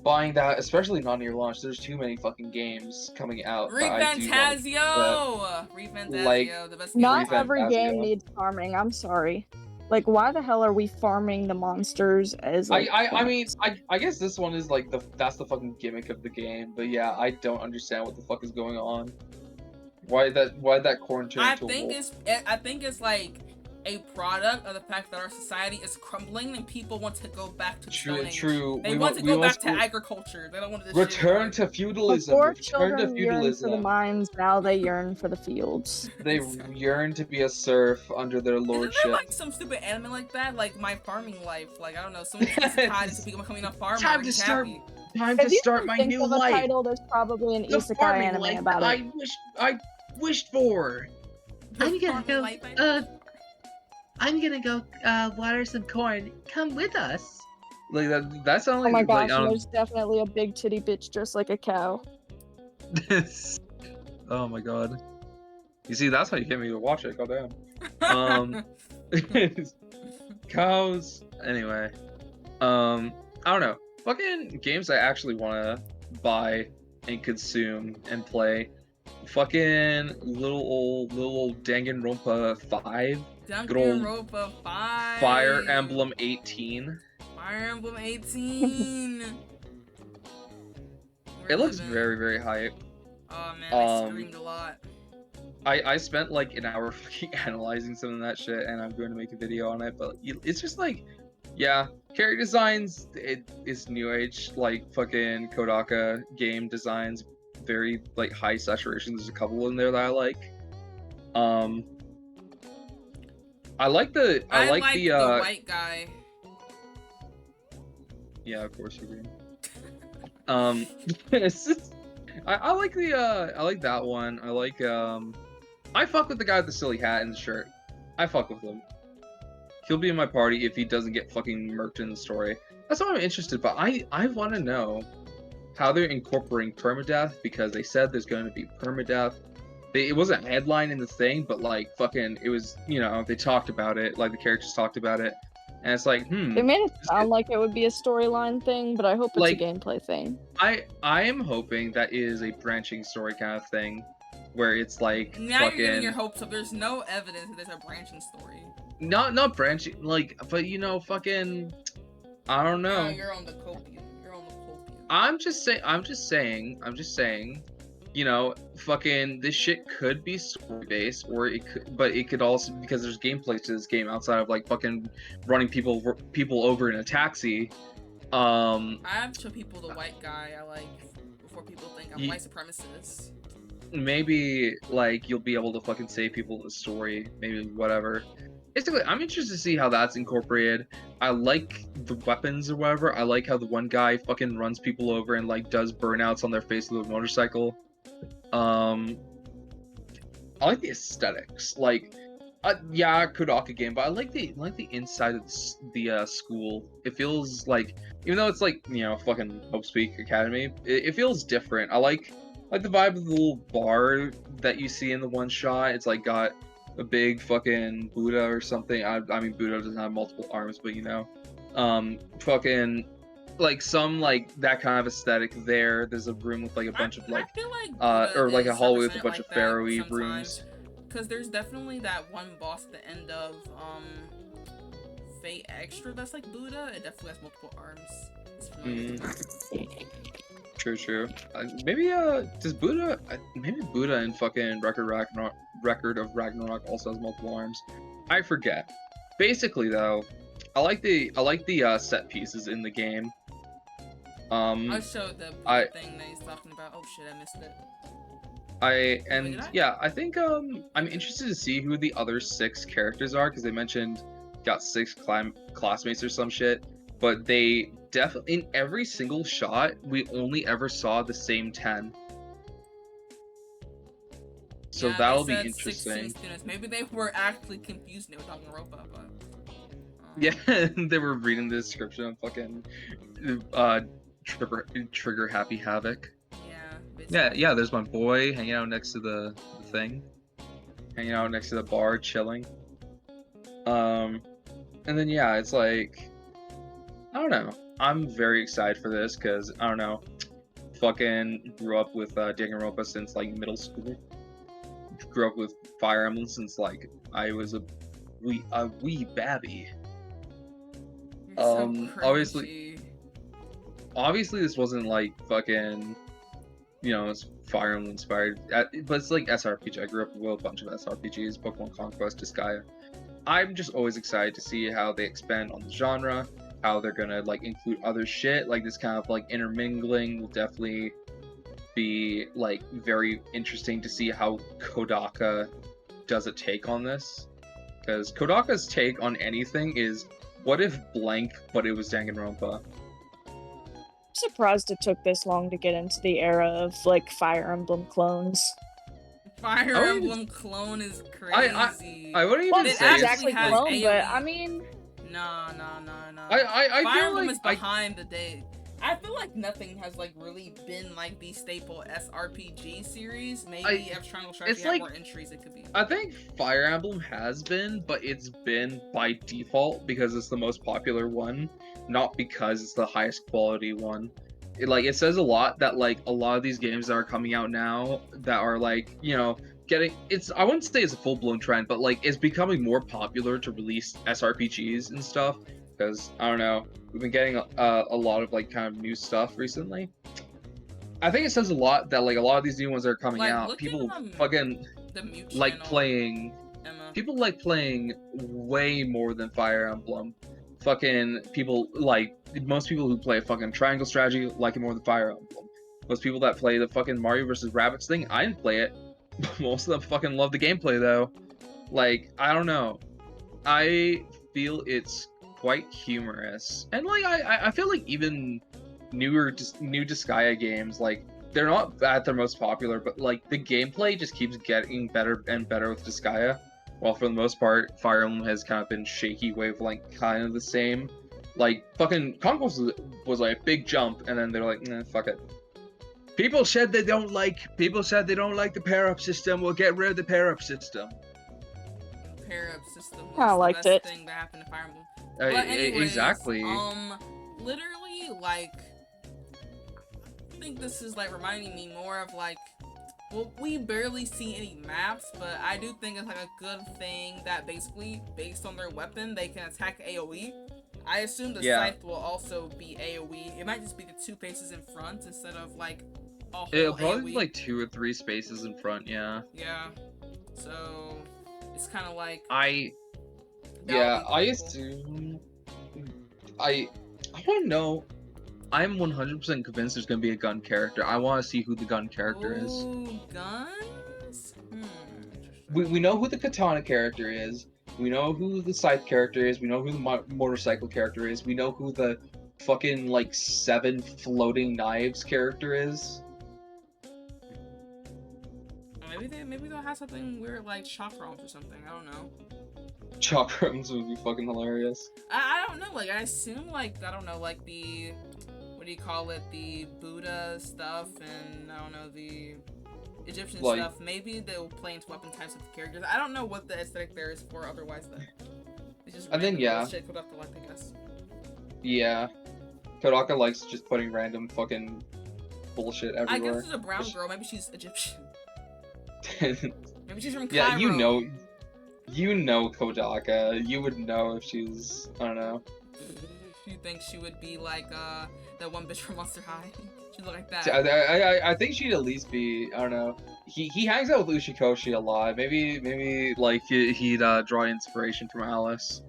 buying that, especially not near launch. There's too many fucking games coming out. Refantasio! Refantasio, the best game. Not every game needs farming, I'm sorry. Like, why the hell are we farming the monsters as, like, I mean, I guess this one is, like, that's the fucking gimmick of the game, but yeah, I don't understand what the fuck is going on. Why that corn turned into a wolf? I think it's like a product of the fact that our society is crumbling and people want to go back to Stone Age. True. They want to go back to agriculture. They don't want to return to feudalism. Before children yearn for the mines, now they yearn for the fields. They yearn to be a serf under their lordship. Isn't there like some stupid anime like that? Like My Farming Life. Like I don't know, someone tied into people becoming a farmer. Time to If you start can my think new of a life. title, there's probably an The isekai farming anime life about that it. I wished for. I'm gonna Farming go, life I- I'm gonna go water some corn. Come with us. Like that sounds Oh my like gosh, I and don't. there's definitely a big titty bitch dressed like a cow. Oh my god. You see, that's how you get me to watch it. Goddamn. Um, cows. Anyway, I don't know. Fucking games I actually want to buy and consume and play. Fucking little old Danganronpa 5. Good old Danganronpa 5. Fire Emblem 18. Fire Emblem 18. It looks Relevant. very, very hype. Oh man, I screamed a lot. I spent like an hour fucking analyzing some of that shit, and I'm going to make a video on it. But it's just like, yeah, character designs. It is new age, like fucking Kodaka game designs, very like high saturation. There's a couple in there that I like. I like the the white guy. Yeah, of course you do. It's just, I like the I like that one. I like I fuck with the guy with the silly hat and the shirt. I fuck with him. He'll be in my party if he doesn't get fucking murked in the story. That's why I'm interested, but I want to know how they're incorporating permadeath, because they said there's going to be permadeath. It wasn't a headline in the thing, but like fucking it was, you know, they talked about it, like the characters talked about it. And it's like, They made it sound like it would be a storyline thing, but I hope it's like, a gameplay thing. I am hoping that is a branching story kind of thing, where it's like Now fucking you're getting your hopes up. There's no evidence that there's a branching story. not branching, like, but you know, fucking, I don't know. No, you're on the copium. You're on the copium. I'm just saying, you know, fucking this shit could be story based, or it could, but it could also, because there's gameplay to this game outside of like fucking running people over in a taxi. I have to show people the white guy I like before people think I'm white supremacist. Maybe like you'll be able to fucking save people in the story, maybe whatever. Basically, I'm interested to see how that's incorporated. I like the weapons or whatever. I like how the one guy fucking runs people over and like does burnouts on their face with a motorcycle. I like the aesthetics. Like, yeah, Kodaka game, but I like the inside of the school. It feels like, even though it's like, you know, fucking Hope Speak Academy, it feels different. I like the vibe of the little bar that you see in the one shot. It's like got a big fucking Buddha or something. I mean, Buddha doesn't have multiple arms, but you know, fucking like some like that kind of aesthetic there. There's a room with like a bunch of like, I feel like or like a hallway with a represented bunch like of that pharaoh-y sometimes, rooms. Because there's definitely that one boss at the end of Fate Extra that's like Buddha. It definitely has multiple arms. It's familiar. True. Maybe does Buddha? Maybe Buddha in fucking Record of Ragnarok also has multiple arms. I forget. Basically, though, I like the set pieces in the game. I'll show the Buddha thing that he's talking about. Oh shit, I missed it. I think I'm interested to see who the other 6 characters are, because they mentioned got 6 classmates or some shit, but they definitely, in every single shot, we only ever saw the same 10. So yeah, that'll they be said 16 interesting. students. Maybe they were actually confused and they were talking Europa, but Yeah, they were reading the description of fucking trigger happy havoc. Yeah, there's my boy hanging out next to the thing. Hanging out next to the bar, chilling. And then yeah, it's like, I don't know. I'm very excited for this because I don't know. Fucking grew up with Danganronpa since like middle school. Grew up with Fire Emblem since like I was a wee babby. Obviously this wasn't like fucking, you know, it's Fire Emblem inspired, but it's like SRPG. I grew up with a bunch of SRPGs, Pokemon Conquest, Disgaea. I'm just always excited to see how they expand on the genre, how they're gonna like include other shit, like this kind of like intermingling will definitely be like very interesting to see how Kodaka does a take on this, because Kodaka's take on anything is, what if blank but it was Danganronpa? surprised it took this long to get into the era of like Fire Emblem clones. Fire I wouldn't even- Emblem clone is I crazy. I wouldn't Well, even It say not it's exactly has like, clone, but AoE. I mean, No. I Fire feel Emblem like is behind the day. I feel like nothing has like really been like the staple SRPG series. Maybe if Triangle Strategy it's had like- more entries, it could be. I think Fire Emblem has been, but it's been by default because it's the most popular one, not because it's the highest quality one. It says a lot that like a lot of these games that are coming out now that are like, you know, I wouldn't say it's a full-blown trend, but like it's becoming more popular to release SRPGs and stuff because I don't know, we've been getting a lot of like kind of new stuff recently. I think it says a lot that like a lot of these new ones that are coming Like, out, look people at, fucking the Mute like channel, playing. Emma. People like playing way more than Fire Emblem. Fucking people like most people who play fucking Triangle Strategy like it more than Fire Emblem. Most people that play the fucking Mario vs. Rabbids thing, I didn't play it. Most of them fucking love the gameplay though. Like, I don't know. I feel it's quite humorous. And like I feel like even new Disgaea games, like they're not at their most popular, but like the gameplay just keeps getting better and better with Disgaea. While for the most part, Fire Emblem has kind of been shaky wavelength, kind of the same. Like fucking Conquest was like a big jump, and then they're like, nah, fuck it. People said they don't like the pair up system. We'll get rid of the pair up system. Pair up system was Kinda the liked best it. thing that happened to Fire Emblem. But anyways, Exactly. literally, like, I think this is like reminding me more of like, well, we barely see any maps, but I do think it's like a good thing that basically, based on their weapon, they can attack AoE. I assume the scythe will also be AoE. It might just be the 2 faces in front instead of like a whole It'll probably AoE. be like 2 or 3 spaces in front, yeah. Yeah. So it's kind of like I that would be cool. assume I don't know. I'm 100% convinced there's gonna be a gun character. I want to see who the gun character is. Ooh, guns? Interesting. We know who the katana character is. We know who the scythe character is. We know who the motorcycle character is. We know who the fucking like 7 floating knives character is. Maybe they'll have something weird like chakrams or something. I don't know. Chakrams would be fucking hilarious. I don't know. Like I assume like I don't know like the what do you call it, the Buddha stuff and I don't know the Egyptian Like- stuff. Maybe they'll play into weapon types of the characters. I don't know what the aesthetic there is for otherwise though. It's just I think, random yeah. shit put up to like I guess. Yeah. Kodaka likes just putting random fucking bullshit I everywhere. guess she's a brown girl. Maybe she's Egyptian. Maybe she's from Cairo. Yeah, you know Kodaka. You would know if she's, I don't know. You think she would be like that one bitch from Monster High? She'd look like that. I think she'd at least be, I don't know. He hangs out with Ushikoshi a lot. Maybe like he'd draw inspiration from Alice.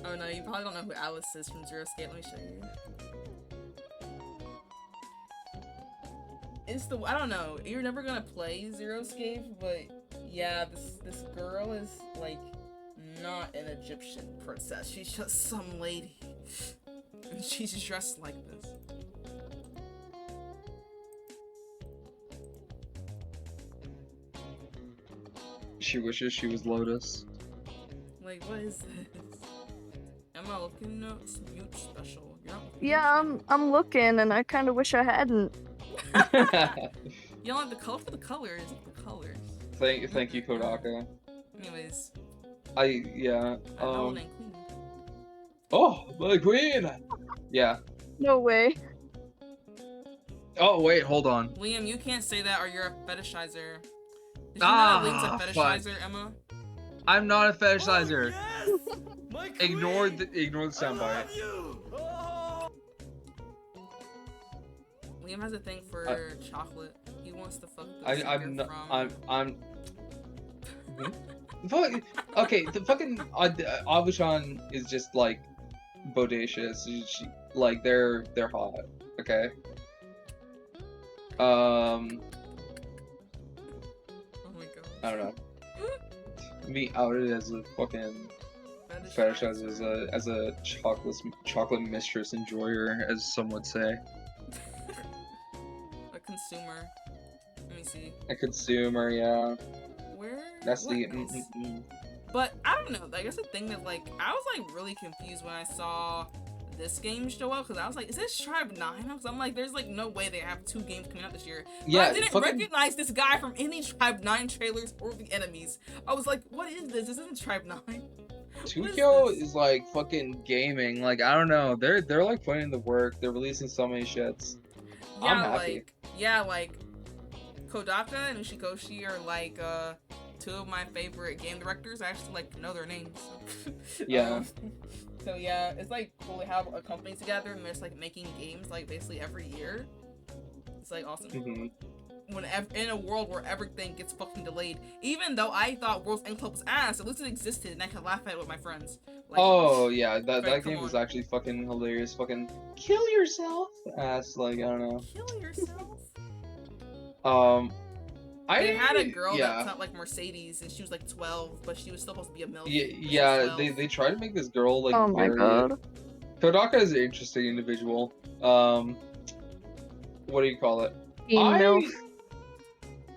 Oh no, you probably don't know who Alice is from Zero Escape. Let me show you. It's the I don't know. You're never gonna play Zero Escape, but yeah, this girl is like not an Egyptian princess. She's just some lady, and she's dressed like this. She wishes she was Lotus. Like, what is this? Am I looking notes? Mute special. You're not looking Yeah, notes I'm looking, and I kind of wish I hadn't. yet? You don't have the color for the colors. The colors. Thank you, Kodaka. Anyways, Yeah. Melon and Queen. Oh, my queen. Yeah. No way. Oh wait, hold on. Liam, you can't say that or you're a fetishizer. Did you know that Liam's a fetishizer, Emma? I'm not a fetishizer. Oh, yes! My Ignore queen! the soundbite. You. Oh. Liam has a thing for chocolate. He wants to fuck the I'm not. from... I'm. Okay, the fucking Abushan is just like bodacious. Like they're hot. Okay. Oh my god. I don't know. Me outed as a fucking fetishize as a chocolate mistress enjoyer, as some would say. A consumer. Let me see. A consumer, yeah. Where? That's what the. else? But I don't know. I guess the thing that like I was like really confused when I saw this game show up because I was like, is this Tribe 9? Because I'm like, there's like no way they have 2 games coming out this year. But Yeah, I didn't recognize this guy from any Tribe 9 trailers or the enemies. I was like, what is this? This isn't Tribe 9. Tokyo is like fucking gaming. Like I don't know. They're like putting in the work. They're releasing so many shits. Yeah, I'm happy. like Kodaka and Ushikoshi are like 2 of my favorite game directors. I actually like know their names. So. Yeah. So yeah, it's like cool to have a company together and they're just like making games like basically every year. It's like awesome. When in a world where everything gets fucking delayed, even though I thought World's End Club was ass, at least it existed and I could laugh at it with my friends. Like, Oh yeah, that come game was on. actually fucking hilarious. Fucking kill yourself ass. Like I don't know. Kill yourself. They had a girl that's not like Mercedes, and she was like 12, but she was supposed to be a MILF. Yeah. They tried to make this girl like Oh my god. Kodaka is an interesting individual. What do you call it? MILF.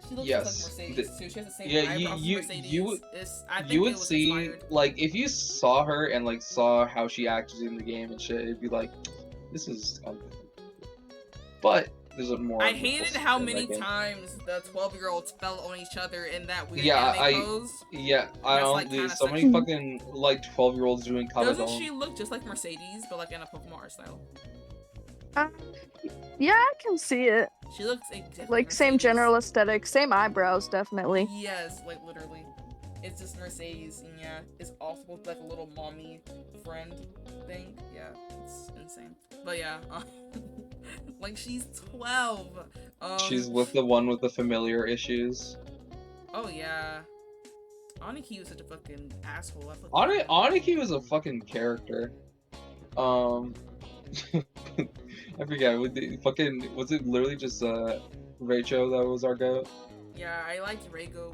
She looks Yes. just like Mercedes too. She has the same Yeah, eyebrows as Mercedes. I think you it would was see inspired. like if you saw her and like saw how she acted in the game and shit, it'd be like, this is. But there's a more. I hated how in that many game. times the 12-year-olds fell on each other in that weird Yeah, anime pose. Yeah, I That's, don't. like, There's kinda so many sexy. fucking like 12-year-olds doing Doesn't kabadon. she look just like Mercedes, but like in a Pokemon art style? Yeah, I can see it. She looks exactly Like same Mercedes. general aesthetic, same eyebrows, definitely. Yes, like literally. It's just Mercedes, and yeah, it's also like a little mommy friend thing. Yeah, it's insane. But yeah, like she's 12. She's with the one with the familiar issues. Oh yeah. Aniki was such a fucking asshole. Aniki was a fucking character. I forget. Was it literally just Rachel that was our goat? Yeah, I liked Reiko.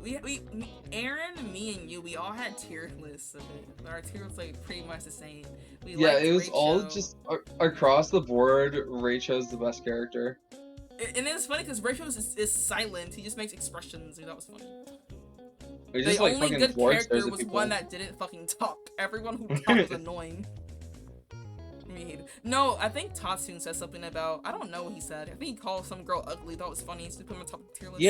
Aaron, me, and you, we all had tier lists of it. Our tier was like pretty much the same. Yeah, it was all Rachel. just across the board. Rachel's the best character. And it's funny because Rachel is silent. He just makes expressions. And that was funny. He The just like only fucking good board character stares at was people. one that didn't fucking talk. Everyone who talked was annoying. No, I think Tatsun said something about, I don't know what he said. I think he called some girl ugly. That was funny. So he put him on top of the tier list.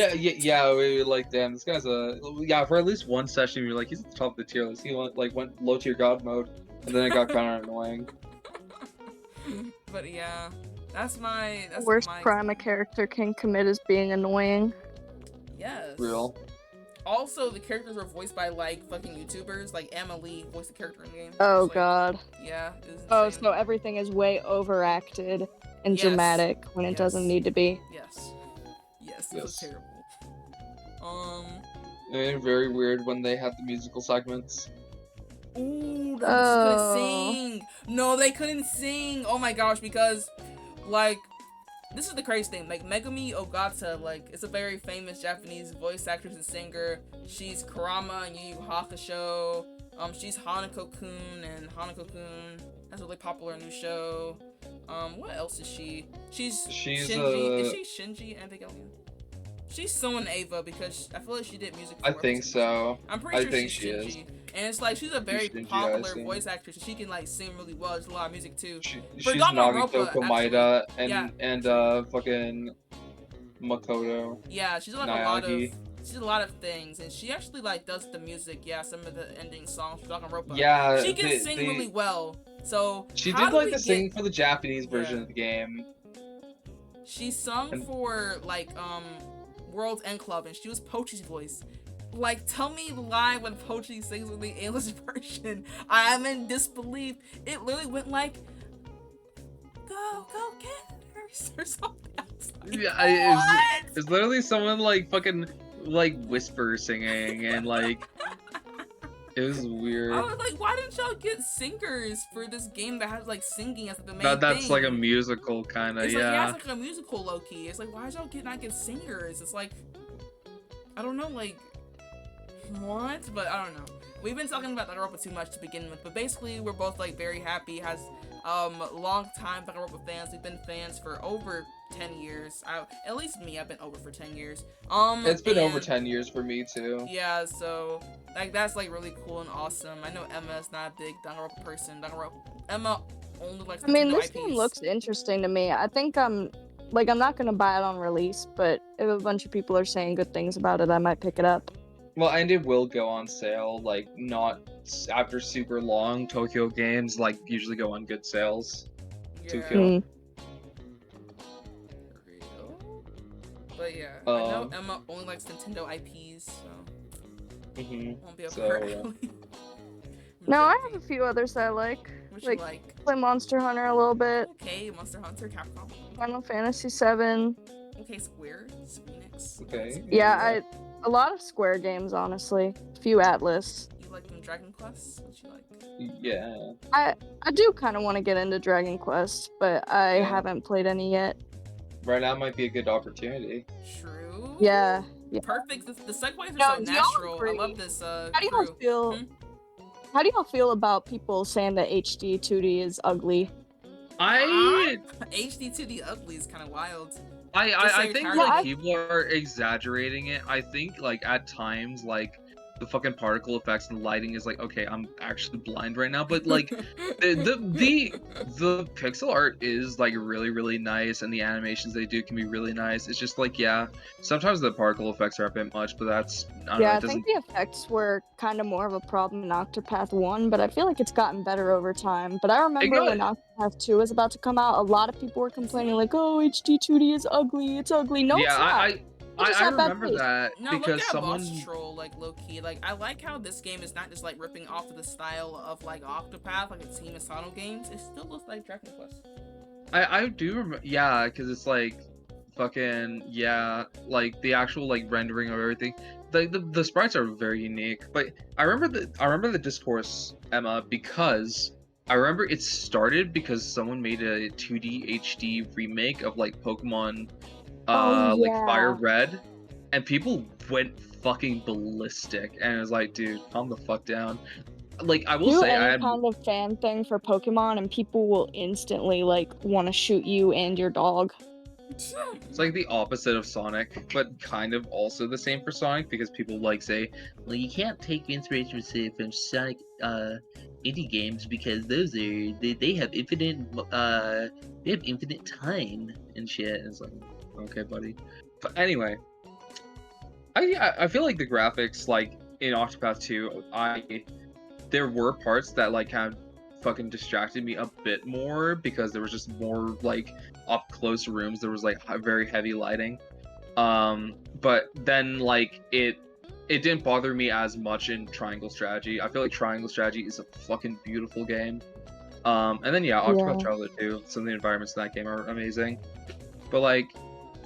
Yeah. We were like, damn, this guy's for at least one session. We were like, he's at the top of the tier list. He went low tier god mode, and then it got kind of annoying. But yeah, that's The worst my crime a character can commit is being annoying. Yes. Real. Also, the characters were voiced by like fucking YouTubers. Like Emily voiced the character in the game. Oh It's like, god. Yeah. It was Oh, insane. so everything is way overacted and Yes. dramatic when it doesn't Yes. need to be. Yes. Yes, it was Yes. terrible. And very weird when they had the musical segments. Ooh, they just Oh. couldn't sing. No, they couldn't sing. Oh my gosh, because like this is the crazy thing. Like Megumi Ogata, like is a very famous Japanese voice actress and singer. She's Kurama in Yu Yu Hakusho. She's Hanako-kun, and Hanako-kun has a really popular new show. What else is she? She's Shinji. Is she Shinji Evangelion? She's someone Ava because I feel like she did music. I think so. I'm pretty sure think she's she is. Shinji. And it's like she's a very Shinji, I popular assume. voice actress. And she can like sing really well. There's a lot of music too. She's Forgot Nagito Naropa, Komaeda actually. and fucking Makoto. Yeah, she's like Nayagi. she's a lot of things, and she actually like does the music. Yeah, some of the ending songs for Danganronpa. Yeah, she can sing really well. So She how did do like we the get- sing for the Japanese version Yeah. of the game. She sung And- for like World's End Club, and she was Pochi's voice. Like, tell me the line when Pochi sings with the English version. I am in disbelief. It literally went like, "Go get her" or something. I was like, Yeah, what? it's literally someone like fucking like whisper singing and like it was weird. I was like, why didn't y'all get singers for this game that has like singing as the main That's thing? like a musical kind of, It's like, yeah. it's like a musical low key. It's like, why did y'all not get singers? It's like, I don't know, like, what? But I don't know. we've been talking about Danganronpa too much to begin with, but basically we're both like very happy. Has long time Danganronpa fans. We've been fans for over 10 years. At least me, I've been over for 10 years. It's been over and- 10 years for me too. Yeah, so like that's like really cool and awesome. I know Emma's not a big Danganronpa person. Emma only likes I mean, Nintendo this IPs. game looks interesting to me. I think I'm not gonna buy it on release, but if a bunch of people are saying good things about it, I might pick it up. Well, and it will go on sale, like, not after super long. Tokyo games, like, usually go on good sales. Yeah. Tokyo. But yeah, I know Emma only likes Nintendo IPs, so won't be able So, to yeah. No, I have a few others that I like. What like- you like? Play Monster Hunter a little bit. Okay, Monster Hunter, Capcom. Final Fantasy VII. Okay, Square, Enix. Okay. Yeah, a lot of Square games, honestly. A few Atlas. You like them Dragon Quest? What you like? Yeah. I do kind of want to get into Dragon Quest, but I Yeah. haven't played any yet. Right now might be a good opportunity. True. Yeah. Perfect. The segues are Now, so do y'all natural. I agree? love this How do y'all crew. feel? Hmm? How do y'all feel about people saying that HD 2D is ugly? I HD 2D ugly is kind of wild. I think tired like of it. people are exaggerating it. I think like at times like the fucking particle effects and lighting is like, okay, I'm actually blind right now, but like the pixel art is like really nice, and the animations they do can be really nice. It's just like, yeah, sometimes the particle effects are a bit much, but that's I don't know, Yeah, it I doesn't. think the effects were kind of more of a problem in Octopath 1, but I feel like it's gotten better over time. But I remember got when Octopath 2 was about to come out, a lot of people were complaining like, "Oh, HD 2D is ugly. It's ugly." No, it's Yeah, not. They just I have bad remember taste. that No, because look at someone. Boss Troll, like, low-key. Like, I like how this game is not just, like, ripping off of the style of, like, Octopath, like the Team Asano games. It still looks like Dragon Quest. I do remember, yeah, because it's like fucking, yeah, like the actual like rendering of everything. The sprites are very unique, but I remember the discourse, Emma, because I remember it started because someone made a 2D HD remake of like Pokemon Oh, like yeah. Fire Red, and people went fucking ballistic, and it was like, dude, calm the fuck down. Like, I will Do say, I any had kind of fan thing for Pokemon, and people will instantly like want to shoot you and your dog. it's like the opposite of Sonic, but kind of also the same for Sonic, because people like say, well, you can't take inspiration from Sonic indie games because those are they have infinite time and shit. And it's like, okay, buddy. But anyway, I feel like the graphics, like in Octopath 2, there were parts that like kind of fucking distracted me a bit more because there was just more like up close rooms. There was like very heavy lighting. But then like it didn't bother me as much in Triangle Strategy. I feel like Triangle Strategy is a fucking beautiful game. And then yeah, Octopath Yeah. Traveler 2. Some of the environments in that game are amazing. But like,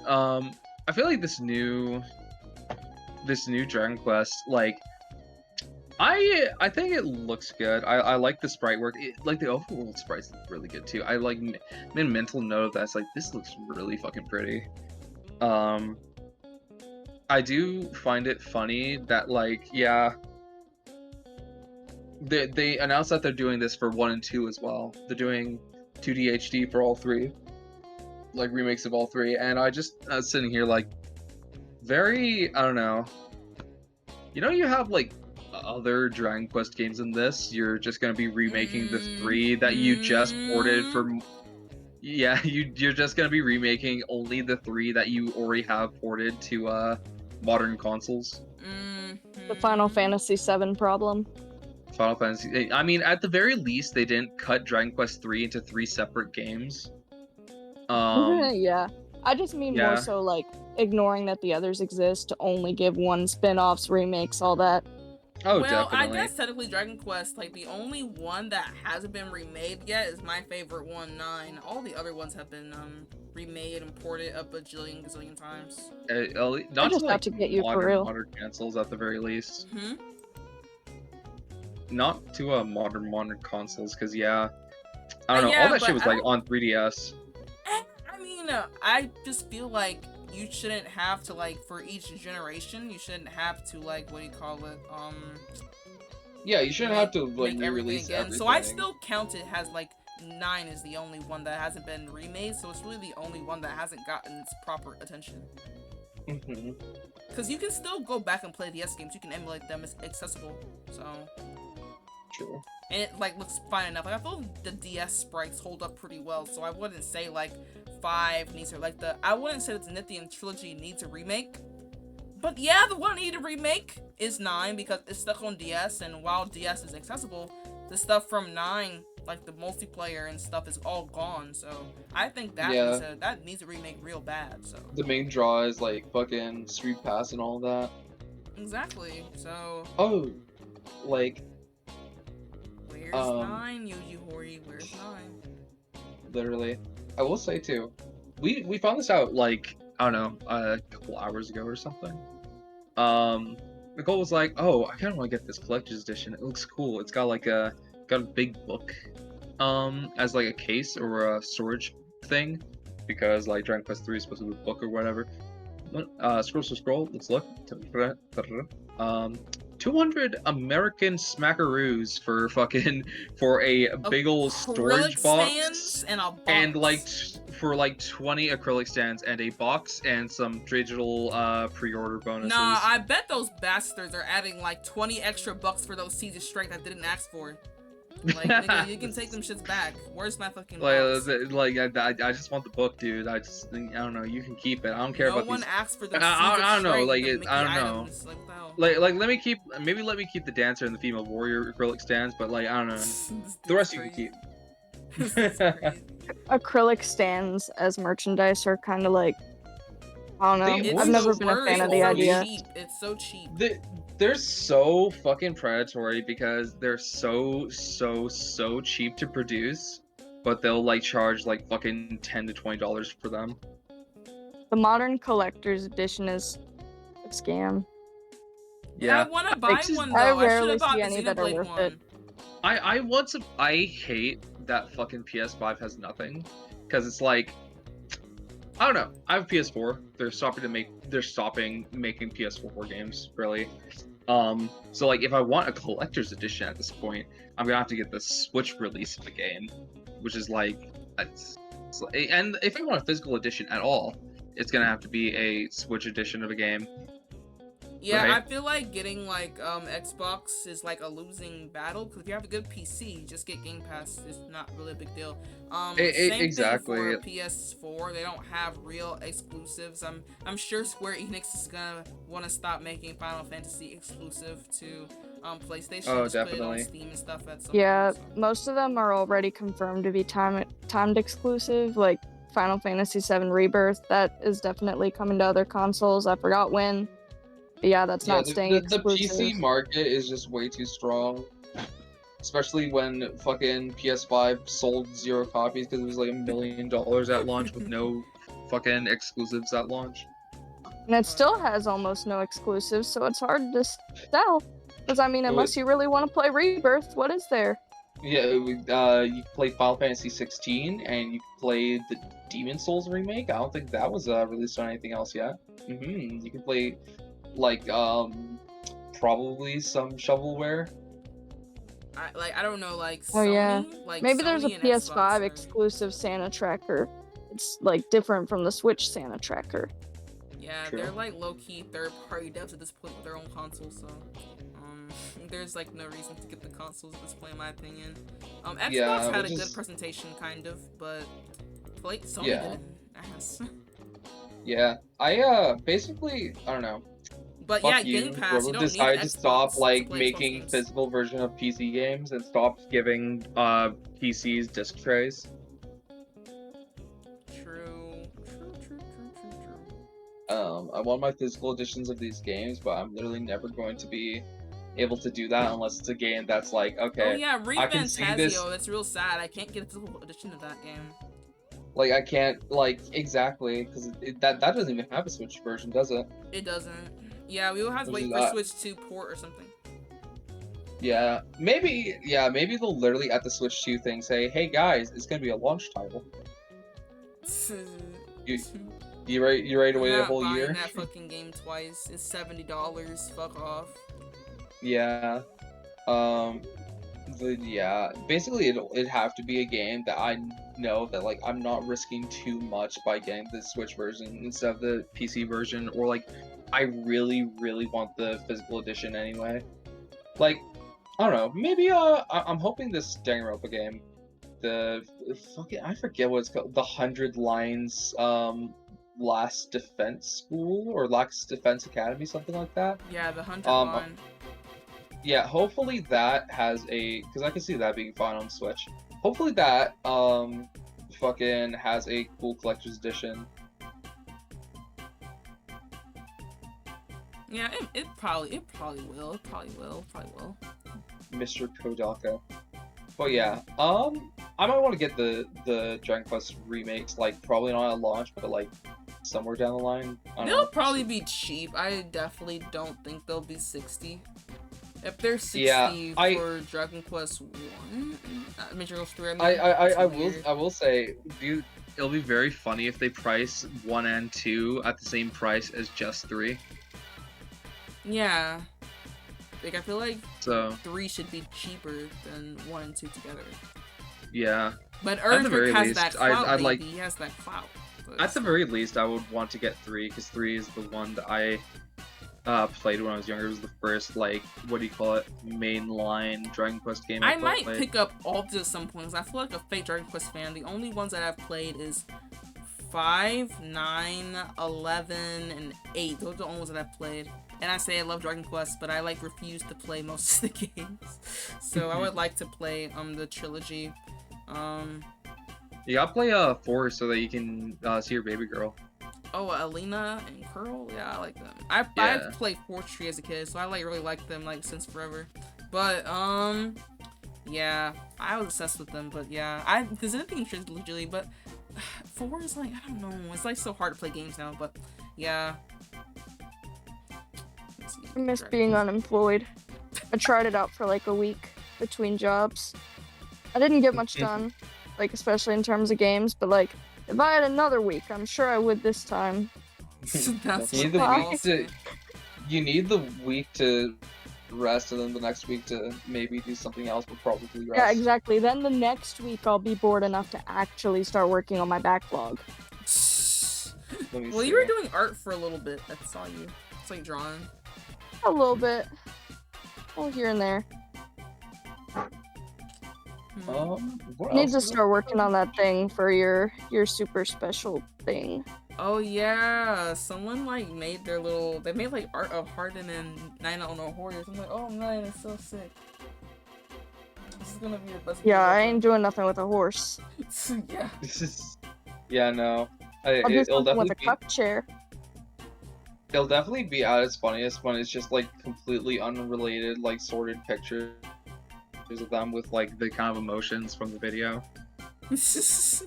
I feel like this new Dragon Quest, like, I think it looks good. I like the sprite work. Like the overworld sprites look really good too. I like made a mental note of that. It's like, this looks really fucking pretty. I do find it funny that like, yeah, they announced that they're doing this for 1 and 2 as well. They're doing 2D HD for all 3, like remakes of all 3, and I was sitting here like, very, I don't know. You know, you have like other Dragon Quest games in this. You're just gonna be remaking the 3 that you just ported for. Yeah, you're just gonna be remaking only the 3 that you already have ported to modern consoles. The Final Fantasy VII problem. Final Fantasy. I mean, at the very least, they didn't cut Dragon Quest 3 into 3 separate games. Yeah. I just mean yeah. more so like ignoring that the others exist to only give one spin-offs, remakes, all that. Oh, well, definitely. I guess technically Dragon Quest, like the only one that hasn't been remade yet is my favorite one, 9. All the other ones have been remade and ported a gazillion times. Not just to have like to get you for real. modern consoles at the very least. Hmm? Not to modern consoles, because yeah, I don't know. Yeah, All that but shit was I like don't- on 3DS. I mean, I just feel like you shouldn't have to, like, for each generation, you shouldn't have to, like, what do you call it, Yeah, you shouldn't have to like make everything re-release again. everything. So I still count it as like 9 is the only one that hasn't been remade, so it's really the only one that hasn't gotten its proper attention. Mhm. Because you can still go back and play DS games, you can emulate them, it's accessible, so... True. And it, like, looks fine enough. Like, I feel the DS sprites hold up pretty well, so I wouldn't say, like, 5 needs to, like, I wouldn't say that the Nithian Trilogy needs a remake. But yeah, the one that needed a remake is 9, because it's stuck on DS, and while DS is accessible, the stuff from 9, like, the multiplayer and stuff is all gone, so I think that needs a remake real bad, so... The main draw is, like, fucking Street Pass and all that. Exactly, so... Oh, like... Where's 9, Yuji Horii? Where's 9? Literally. I will say, too, we found this out, like, I don't know, a couple hours ago or something. Nicole was like, oh, I kind of want to get this collector's edition. It looks cool. It's got, like, got a big book, as, like, a case or a storage thing. Because, like, Dragon Quest 3 is supposed to be a book or whatever. Scroll, let's look. 200 American smackaroos for a big old storage Acrylic box stands and a box. and like for like 20 acrylic stands and a box and some digital pre-order bonuses. Nah, I bet those bastards are adding like 20 extra bucks for those Seeds of Strength I didn't ask for. Like, nigga, you can take them shits back. Where's my fucking box? I just want the book, dude. I don't know. You can keep it. I don't care about these. No one asked for the I don't know. Like, I don't know. Items. Like, what the hell? Like let me keep the dancer and the female warrior acrylic stands, but like I don't know. The rest you can keep. This is crazy. Acrylic stands as merchandise are kind of like, I don't know. I've never been a fan of the idea. Cheap. It's so cheap. They're so fucking predatory because they're so cheap to produce, but they'll like charge like fucking $10 to $20 for them. The modern collector's edition is a scam. Yeah, I want to buy one though. I should have bought the Xenoblade one. I hate that fucking PS5 has nothing, because it's like, I don't know. I have a PS4. They're stopping making PS4 games, really. So like if I want a collector's edition at this point, I'm gonna have to get the Switch release of the game, which is like, and if I want a physical edition at all, it's gonna have to be a Switch edition of a game. Yeah, right? I feel like getting like Xbox is like a losing battle, because if you have a good PC, just get Game Pass. It's not really a big deal. Same exactly. thing for PS4. They don't have real exclusives. I'm sure Square Enix is gonna want to stop making Final Fantasy exclusive to PlayStation. Oh, just definitely. put it on Steam and stuff. Yeah, point, so. most of them are already confirmed to be timed exclusive, like Final Fantasy VII Rebirth. That is definitely coming to other consoles. I forgot when. But yeah, that's not staying exclusive. The PC market is just way too strong. Especially when fucking PS5 sold 0 copies because it was like $1 million at launch with no fucking exclusives at launch. And it still has almost no exclusives, so it's hard to sell. Because, I mean, unless you really want to play Rebirth, what is there? Yeah, you played Final Fantasy 16 and you played the Demon Souls remake. I don't think that was released on anything else yet. You can play, like, probably some shovelware. I don't know, like, oh Sony, yeah, like, maybe Sony there's a and PS5 Xbox exclusive Santa tracker. It's like different from the Switch Santa tracker. Yeah, True. they're like low-key third-party devs at this point with their own consoles, so there's like no reason to get the consoles at this point, in my opinion. Xbox had a good presentation, kind of, but Sony didn't. Ass. Yeah, I basically, I don't know. But Fuck yeah, you. Game Pass, you don't decided need to Xbox stop like to play making games. physical version of PC games and stopped giving PCs disc trays. True. I want my physical editions of these games, but I'm literally never going to be able to do that unless it's a game that's like, okay, Oh yeah, read I can see this. Fantasio, that's real sad. I can't get a physical edition of that game. Like I can't, like, exactly, because that doesn't even have a Switch version, does it? It doesn't. Yeah, we will have to Which wait is for Switch 2 port or something. Yeah, maybe they'll literally at the Switch 2 thing say, hey guys, it's gonna be a launch title. You ready to wait a whole year? I'm not buying that fucking game twice. It's $70. Fuck off. Yeah. Basically it'd have to be a game that I know that like I'm not risking too much by getting the Switch version instead of the PC version, or like I really want the physical edition anyway. Like I don't know, maybe I'm hoping this Danganronpa game, the fucking I forget what it's called, the 100 Lines Last Defense School or Last Defense Academy, something like that. Yeah, the 100 Um, line. Yeah, hopefully that has a, because I can see that being fun on Switch. Hopefully that fucking has a cool collector's edition. Yeah, it probably will. It probably will. Mr. Kodaka. But yeah, I might want to get the Dragon Quest remakes, like probably not at launch, but like somewhere down the line. I don't They'll know. probably be cheap. I definitely don't think they'll be 60. If they're 60 Yeah, for Dragon Quest 1, Dragon Quest 3, I will say, it'll be very funny if they price 1 and 2 at the same price as just 3. Yeah. Like, I feel like So 3 should be cheaper than 1 and 2 together. yeah, But At the very Erdrick has least, that clout, I'd like- baby. He has that clout. But at the very least, I would want to get 3 because 3 is the one that I played when I was younger. It was the first, like, what do you call it, mainline Dragon Quest game I I might played. pick up Alta at some point, 'cause I feel like a fake Dragon Quest fan. The only ones that I've played is 5, 9, 11, and 8. Those are the only ones that I've played. And I say I love Dragon Quest, but I like refuse to play most of the games. So I would like to play the trilogy. You gotta play 4 so that you can see your baby girl. Oh, Alina and Curl? Yeah, I like them. I've Yeah. played Fortree as a kid, so I really like them like since forever. But yeah, I was obsessed with them. But yeah, there's anything in trilogy, but 4 is like, I don't know, it's like so hard to play games now. But yeah. Let's see. I miss being unemployed. I tried it out for like a week between jobs. I didn't get much done, like especially in terms of games, but like if I had another week, I'm sure I would this time. That's You need what the they week all to say. you need the week to rest, and then the next week to maybe do something else, but probably rest. Yeah, exactly. Then the next week I'll be bored enough to actually start working on my backlog. Let me Well, see. you were doing art for a little bit. I saw you. It's like drawing. A little bit. Well, here and there. What Need else to is start working on that thing for your super special thing. Oh yeah, someone like made they made like art of Harden and Nina on the Warriors. I'm like, oh man, it's so sick. This is gonna be the best. Yeah, I ain't doing nothing with a horse. Yeah. This is, yeah, no. I'll do It'll something with definitely a cup chair. it'll definitely be at its funniest when it's just like completely unrelated, like sorted pictures of them with like the kind of emotions from the video. Since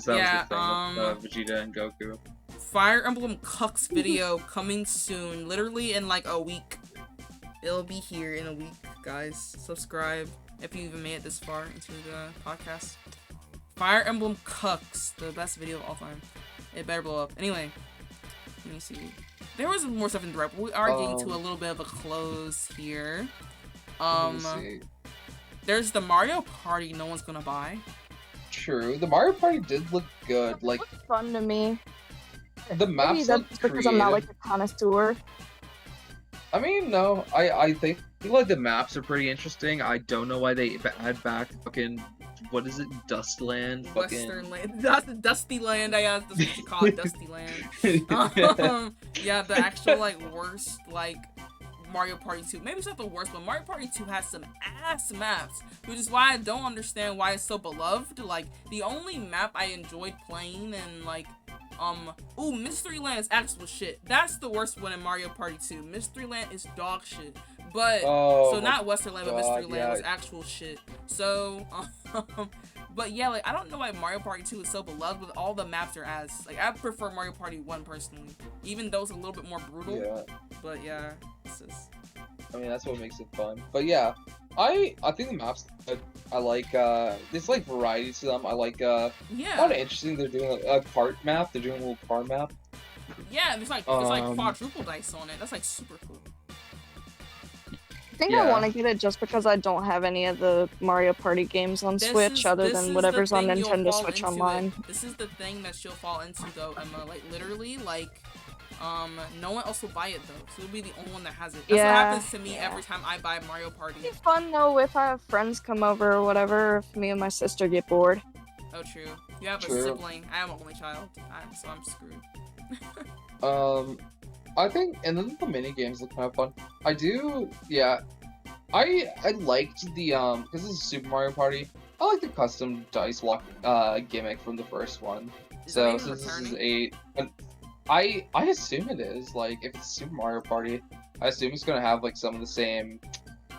that Yeah, was the thing with Vegeta and Goku. Fire Emblem Cucks video coming soon, literally in like a week. It'll be here in a week, guys. Subscribe if you even made it this far into the podcast. Fire Emblem Cucks, the best video of all time. It better blow up. Anyway, let me see. There was more stuff in the rep. We are getting to a little bit of a close here. Let me see. There's the Mario Party no one's gonna buy. True. The Mario Party did look good. Like Looks fun to me. the Maybe maps that's look because creative. I'm not like a connoisseur. I mean, no. I think like the maps are pretty interesting. I don't know why they add back fucking, what is it, Dustland? Fucking. Western Land. That's Dusty Land, I guess. That's what you call it, Dusty Land. Yeah, the actual, like, worst, like, Mario Party 2. Maybe it's not the worst, but Mario Party 2 has some ass maps, which is why I don't understand why it's so beloved. Like, the only map I enjoyed playing and, like, ooh, Mystery Land is actual shit. That's the worst one in Mario Party 2. Mystery Land is dog shit. But, Oh, so not Western Land, but Mystery God, Land was actual shit. So, but yeah, like, I don't know why Mario Party 2 is so beloved, but all the maps are ass. Like, I prefer Mario Party 1 personally. Even though it's a little bit more brutal. Yeah. But yeah, it's just... I mean, that's what makes it fun. But yeah, I think the maps, I like, there's like variety to them. I like, Yeah. kind of interesting. They're doing a cart map. They're doing a little car map. Yeah, there's like quadruple dice on it. That's like super cool. think I want to get it just because I don't have any of the Mario Party games on Switch other this than is the whatever's on thing you'll Nintendo fall Switch into Online. This is the thing that she'll fall into though, Emma. Like literally, like no one else will buy it though. So you'll be the only one that has it. That's what happens to me every time I buy Mario Party. It's fun though if I have friends come over or whatever, if me and my sister get bored. Oh, true. You have a sibling. I am an only child, so I'm screwed. I think, and then the mini games look kind of fun. I do, yeah. I liked the because this is Super Mario Party. I like the custom dice block gimmick from the first one. So since this is 8, I assume it is. Like if it's Super Mario Party, I assume it's gonna have like some of the same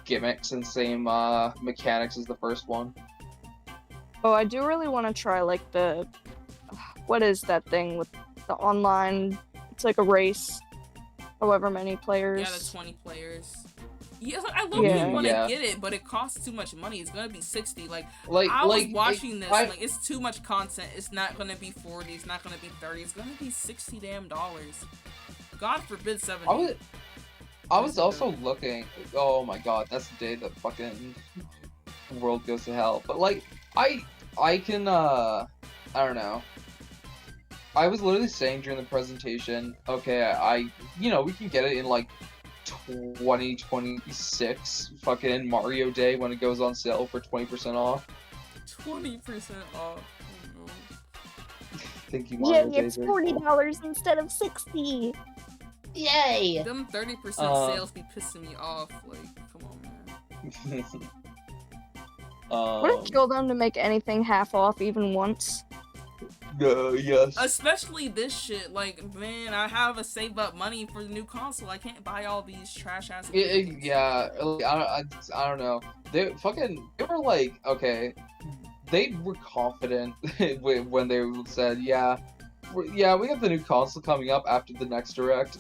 gimmicks and same mechanics as the first one. Oh, I do really want to try like the what is that thing with the online? It's like a race, however many players. Yeah, the 20 players. Yeah, I literally want to get it, but it costs too much money. It's gonna be 60. Like I was watching this, like it's too much content. It's not gonna be 40. It's not gonna be 30. It's gonna be 60 damn dollars. God forbid 70. I was also looking. Oh my god, that's the day that fucking world goes to hell. But like, I can I don't know. I was literally saying during the presentation, okay, we can get it in like 2026 fucking Mario Day when it goes on sale for 20% off. 20% off. Oh, Thank you, Mario Day. It's $40 instead of 60. Yay! Them 30% sales be pissing me off. Like, come on, man. Would it kill them to make anything half off even once? Yes. Especially this shit. Like, man, I have to save up money for the new console. I can't buy all these trash ass. Yeah, I don't know. They were like, okay, they were confident when they said, yeah, we have the new console coming up after the next direct.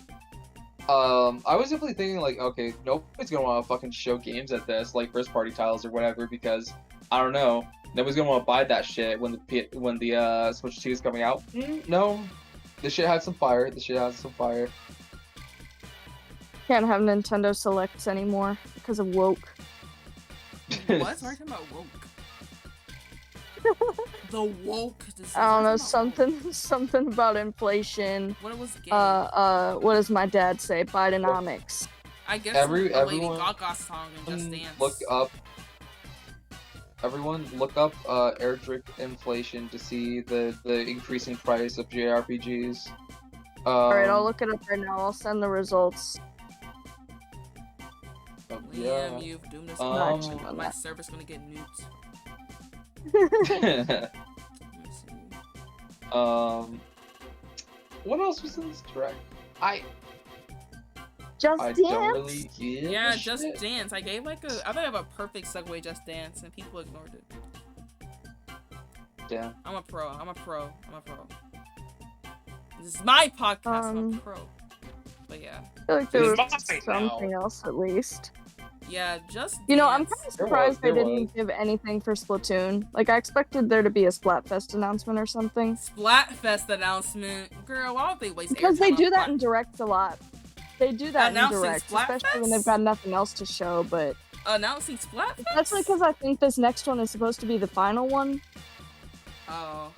I was definitely thinking like, okay, nobody's gonna want to fucking show games at this, like first party titles or whatever, because I don't know. Nobody's gonna want to buy that shit when the Switch 2 is coming out. No, this shit had some fire. Can't have Nintendo Selects anymore because of woke. What? Why are you talking about woke? The woke. I don't know, something about inflation. What was gay? What does my dad say? Bidenomics. I guess a Lady Gaga song and Just Dance. Everyone look up Erdrick inflation to see the increasing price of JRPGs. Alright, I'll look it up right now. I'll send the results. Liam, you've doomed us. My server's gonna get nuked. What else was in this direct? Just I Dance? don't really give Yeah, a Just shit. Dance. I think I have a perfect segue, Just Dance, and people ignored it. Damn. I'm a pro. This is my podcast. I'm a pro. But yeah. I feel like there was something else at least. Yeah, Just Dance. You know, I'm kind of surprised they didn't give anything for Splatoon. Like, I expected there to be a Splatfest announcement or something. Splatfest announcement? Girl, why would they waste Because they do that in Directs a lot. They do that in Directs, Splatfest? especially when they've got nothing else to show, but... Announcing Splatfest? Especially because I think this next one is supposed to be the final one. Oh.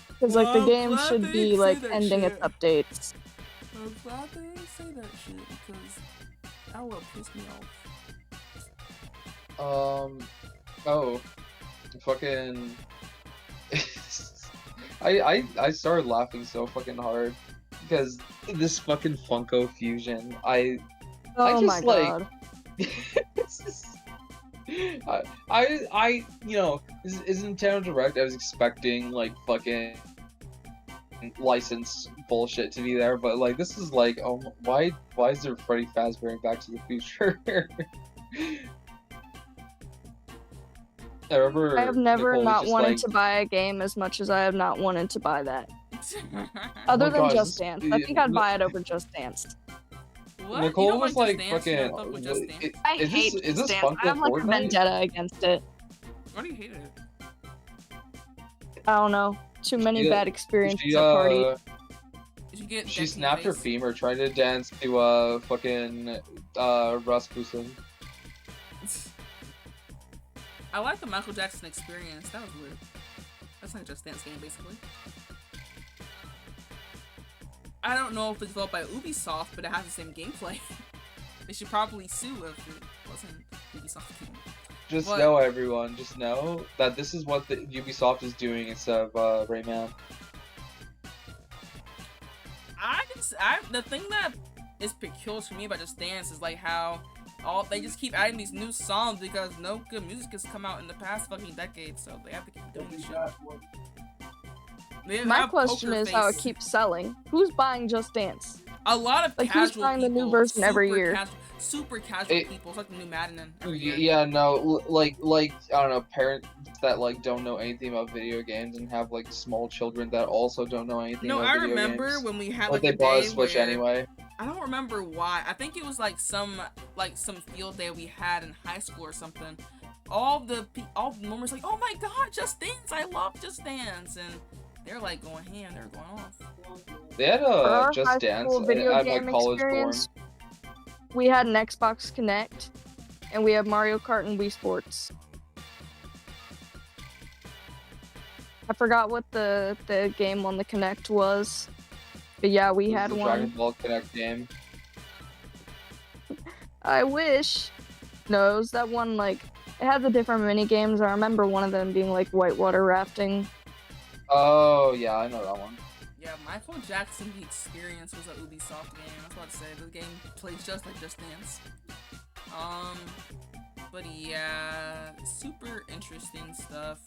Because, like, the game should be, like, ending its updates. I'm glad they didn't say that shit, because that will piss me off. Fucking... I started laughing so fucking hard because this fucking Funko fusion. Oh my god. You know, is Nintendo Direct? I was expecting like fucking license bullshit to be there, but like this is like, oh, why is there Freddy Fazbear in Back to the Future? I have never not wanted to buy a game as much as I have not wanted to buy that. Other than Just Dance. I think I'd buy it over Just Dance. What? Nicole was like fucking. I hate Just Dance. I have like a vendetta against it. Why do you hate it? I don't know. Too many bad experiences at party. Did you get. She decked in the snapped her face. femur trying to dance to fucking Rasputin. I like the Michael Jackson Experience. That was weird. That's like a Just Dance game, basically. I don't know if it's developed by Ubisoft, but it has the same gameplay. They should probably sue if it wasn't Ubisoft game. Just But- know, everyone, just know that this is what the Ubisoft is doing instead of Rayman. The thing that is peculiar to me about Just Dance is like how they just keep adding these new songs because no good music has come out in the past fucking decade, so they have to keep doing this shit. They My have question Poker is how it Face. keeps selling. Who's buying Just Dance? A lot of Like, who's casual buying the people, new version every super year? super casual It- people. It's like the new Madden and every year. Yeah, no, like I don't know, parents that like don't know anything about video games and have like small children that also don't know anything No, about I video remember games. when we had But like they a bought a day Switch where, anyway. I don't remember why. I think it was like some field day we had in high school or something. All the members like, oh my god, Just Dance! I love Just Dance, and they're like going ham. They're going off. They had For our high Just Dance school video at my game college dorm. experience, we had an Xbox Connect, and we have Mario Kart and Wii Sports. I forgot what the game on the Connect was, but yeah, we It was had the one. Dragon Ball Connect game. I wish. No, it was that one, like, it had the different mini games. I remember one of them being like whitewater rafting. Oh yeah, I know that one. Yeah, Michael Jackson The Experience was an Ubisoft game. I was about to say the game plays just like Just Dance. But yeah, super interesting stuff.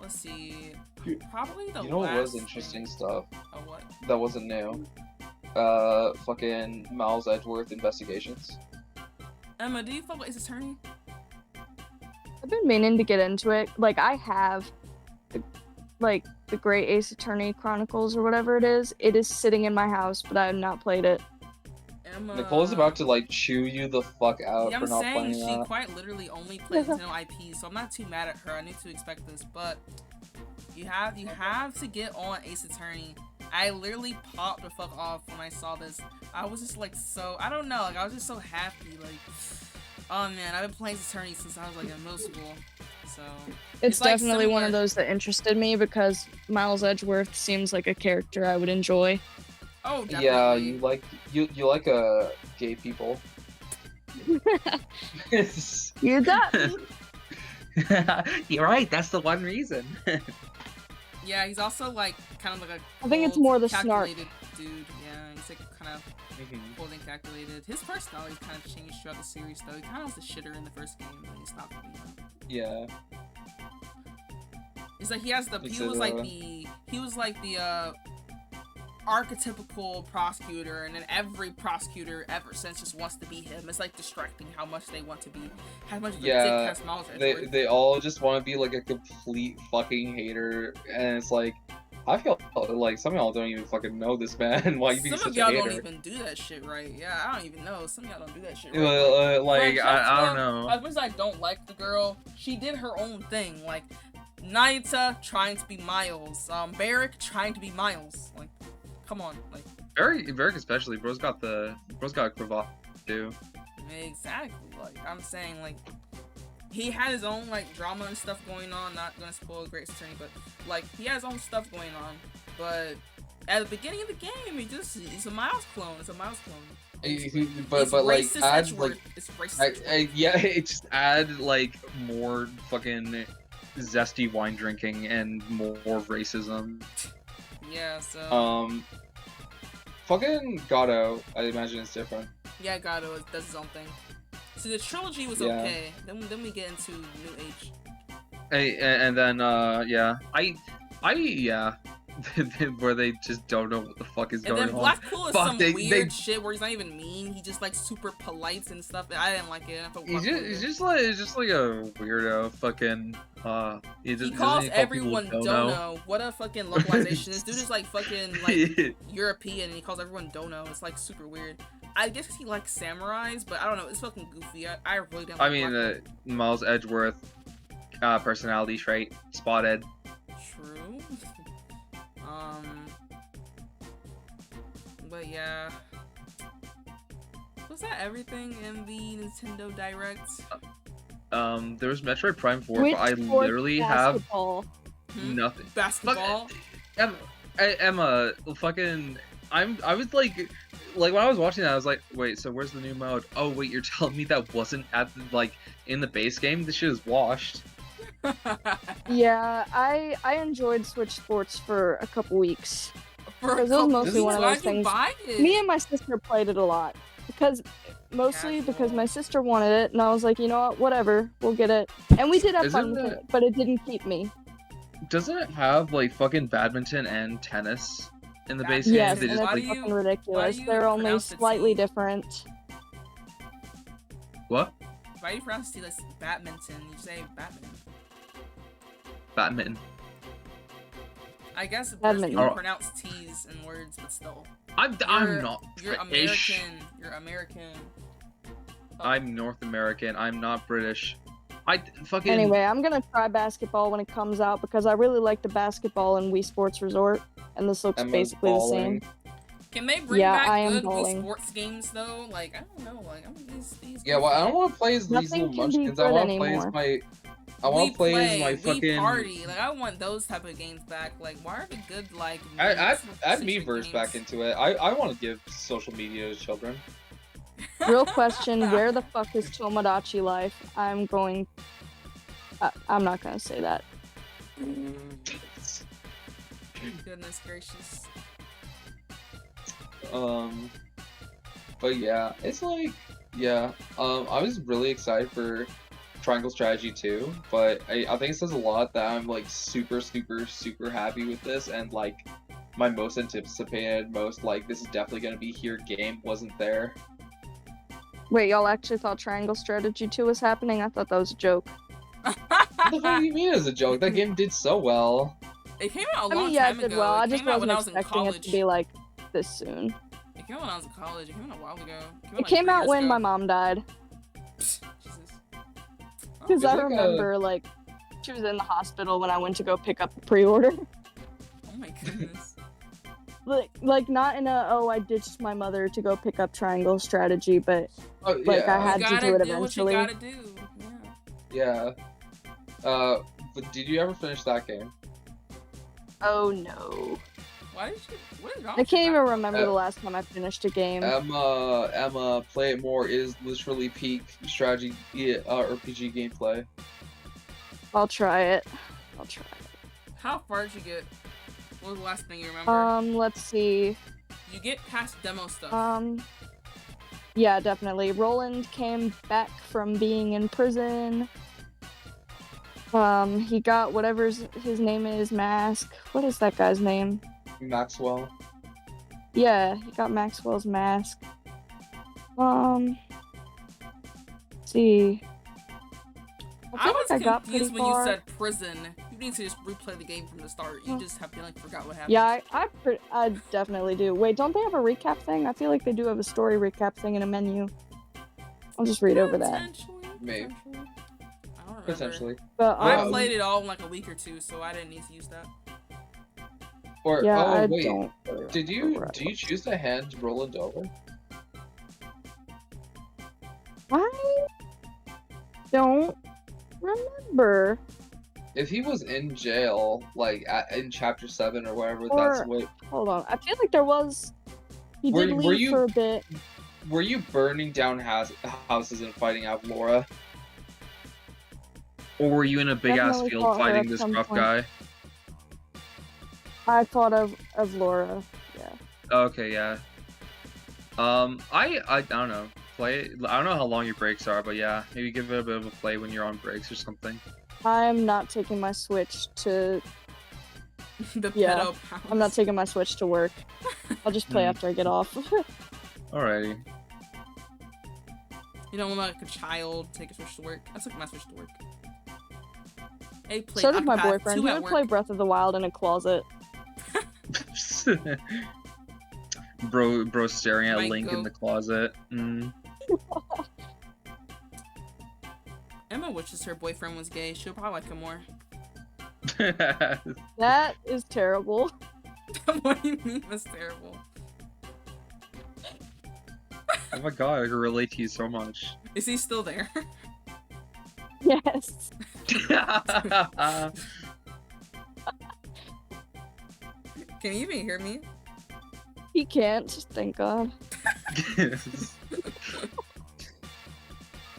Let's see. Probably the You know what was last interesting thing- stuff Oh, what? that wasn't new? Fucking Miles Edgeworth Investigations. Emma, do you fuck with Ace Attorney? I've been meaning to get into it. Like, I have, the Great Ace Attorney Chronicles or whatever it is. It is sitting in my house, but I have not played it. Emma. Nicole's about to like chew you the fuck out Yeah, for I'm not saying playing she that. quite literally only plays Nintendo IP, so I'm not too mad at her. I need to expect this, but you have to get on Ace Attorney. I literally popped the fuck off when I saw this. I was just like so, I don't know, like I was just so happy, like, oh man, I've been playing Ace Attorney since I was like in middle school, so. It's like definitely one of similar- those that interested me because Miles Edgeworth seems like a character I would enjoy. Oh, definitely. Yeah, you like gay people. You got me. You're right. That's the one reason. Yeah, he's also like kind of like a I think it's cold, more the snark. calculated dude. Yeah, he's like kind of cold and calculated. His personality kind of changed throughout the series, though. He kind of was the shitter in the first game, and he stopped being that. Yeah. It's like he has the he was like the archetypical prosecutor, and then every prosecutor ever since just wants to be him. It's like distracting how much they want to be, how much of a dick Yeah, has Miles Edgeworth. they all just want to be like a complete fucking hater, and it's like I feel like some of y'all don't even fucking know this man. Why you being Some such of y'all a hater? don't even do that shit right. Yeah, I don't even know. Some of y'all don't do that shit right. Like I don't know. As much as I don't like the girl, she did her own thing. Like Nayata trying to be Miles, Barrick trying to be Miles. Like, come on, like. Very especially. Bro's got a cravat too. Exactly. Like I'm saying, like he had his own like drama and stuff going on. Not gonna spoil Great Attorney, but like he has his own stuff going on. But at the beginning of the game, it's a Miles clone. It's a Miles clone. But like racist add Edgeworth. like It's racist. yeah, it just add like more fucking zesty wine drinking and more racism. Yeah. So. Fucking Gato, I imagine it's different. Yeah, Gato does his own thing. So the trilogy was Yeah. okay. Then we get into New Age. Hey, and then yeah, where they just don't know what the fuck is And going then on. Black Cool is Fuck, some they- weird shit where he's not even mean. He's just like super polite and stuff. I didn't like it. I felt He's Black just, Cool he's just like a weirdo. Fucking he calls everyone Dono. What a fucking localization. This dude is like fucking like European and he calls everyone Dono. It's like super weird. I guess he likes samurais, but I don't know. It's fucking goofy. I really don't. I like mean, Black Miles Edgeworth, personality trait spotted. Cool. True. But yeah. Was that everything in the Nintendo Direct? There was Metroid Prime 4, Which but I sport literally have basketball? nothing. Basketball? Emma, fucking, I was like when I was watching that, I was like, wait, so where's the new mode? Oh wait, you're telling me that wasn't at the, like, in the base game? This shit is washed. Yeah, I enjoyed Switch Sports for a couple weeks. For a Because it was couple mostly weeks? one of those Why'd you things. buy it? Me and my sister played it a lot. Mostly because Casual. my sister wanted it, and I was like, you know what, whatever, we'll get it. And we did have fun with it, but it didn't keep me. Doesn't it have like fucking badminton and tennis in the base Yes, game? They and just it's like fucking ridiculous. why do you They're only pronounce the slightly T? different. what? Why do you pronounce it like badminton? You say badminton. Badminton. I guess most Badminton. people Oh. pronounce T's in words, but still. I'm not You're British. American. You're American. I'm North American. I'm not British. I fucking Anyway, I'm gonna try basketball when it comes out because I really like the basketball in Wii Sports Resort, and this looks Emma's basically balling. the same. Can they bring Yeah, back I am good Wii balling. Sports games though? Like I don't know. Like these. Yeah, well, I don't want to play as these Nothing little can be munchkins. I good want to play as anymore. my. I want to play as my We fucking. party. Like I want those type of games back. Like why are the good like? Add centric Miiverse games? back into it. I want to give social media to children. Real question: where the fuck is Tomodachi Life? I'm not gonna say that. Goodness gracious. But yeah, it's like, yeah, I was really excited for Triangle Strategy 2, but I think it says a lot that I'm like super happy with this, and like my most anticipated, most like this is definitely gonna be here game wasn't there. Wait, y'all actually thought Triangle Strategy 2 was happening? I thought that was a joke. What the fuck do you mean as a joke? That game did so well. It came out a I long mean, yeah, time it did ago. well. It I just came out when wasn't I was in expecting it college. to be like this soon. It came out when I was in college. It came out a while ago. It came out when my mom died. Jesus. Because It's I like a- remember, like, she was in the hospital when I went to go pick up the pre-order. Oh my goodness. like not in a, oh, I ditched my mother to go pick up Triangle Strategy, but Oh, like yeah. I had to do it eventually. What you gotta do. Yeah. Yeah. But did you ever finish that game? Oh no. Why did you? What is wrong I with can't you? even remember the last time I finished a game. Emma, Play It More is literally peak strategy RPG gameplay. I'll try it. How far did you get? What was the last thing you remember? Let's see. You get past demo stuff. Yeah, definitely. Roland came back from being in prison. He got whatever his name is, Mask. What is that guy's name? Maxwell. Yeah, he got Maxwell's mask. Let's see. I was I got pretty confused when far. you said prison. You need to just replay the game from the start. You just have to like forgot what happened. Yeah, I definitely do. Wait, don't they have a recap thing? I feel like they do have a story recap thing in a menu. I'll just read over that. Maybe. I don't remember. Potentially. But I played it all in like a week or two, so I didn't need to use that. Or yeah, oh I wait, don't. Really did you remember do you choose to hand Roland over? I don't remember. If he was in jail, like in chapter 7 or whatever, Or- that's what. Hold on. I feel like there was. He Were- did were leave you- for a bit. Were you burning down houses and fighting out Laura? Or were you in a big ass Definitely field fought her fighting at this some rough point. guy? I thought of Laura. Yeah. Okay, yeah. I don't know. Play. I don't know how long your breaks are, but yeah, maybe give it a bit of a play when you're on breaks or something. I'm not taking my Switch to. The Yeah, pedo pounds. I'm not taking my Switch to work. I'll just play Mm. after I get off. Alrighty. You don't want like a child take a Switch to work. I took my Switch to work. Hey, play So did my Octopath boyfriend. 2 He at would work. play Breath of the Wild in a closet. bro staring at Might Link go. in the closet. Mm. Emma wishes her boyfriend was gay. She'll probably like him more. That is terrible. What do you mean was terrible? Oh my god, I can relate to you so much. Is he still there? Yes. Can you even hear me? He can't, thank God. It's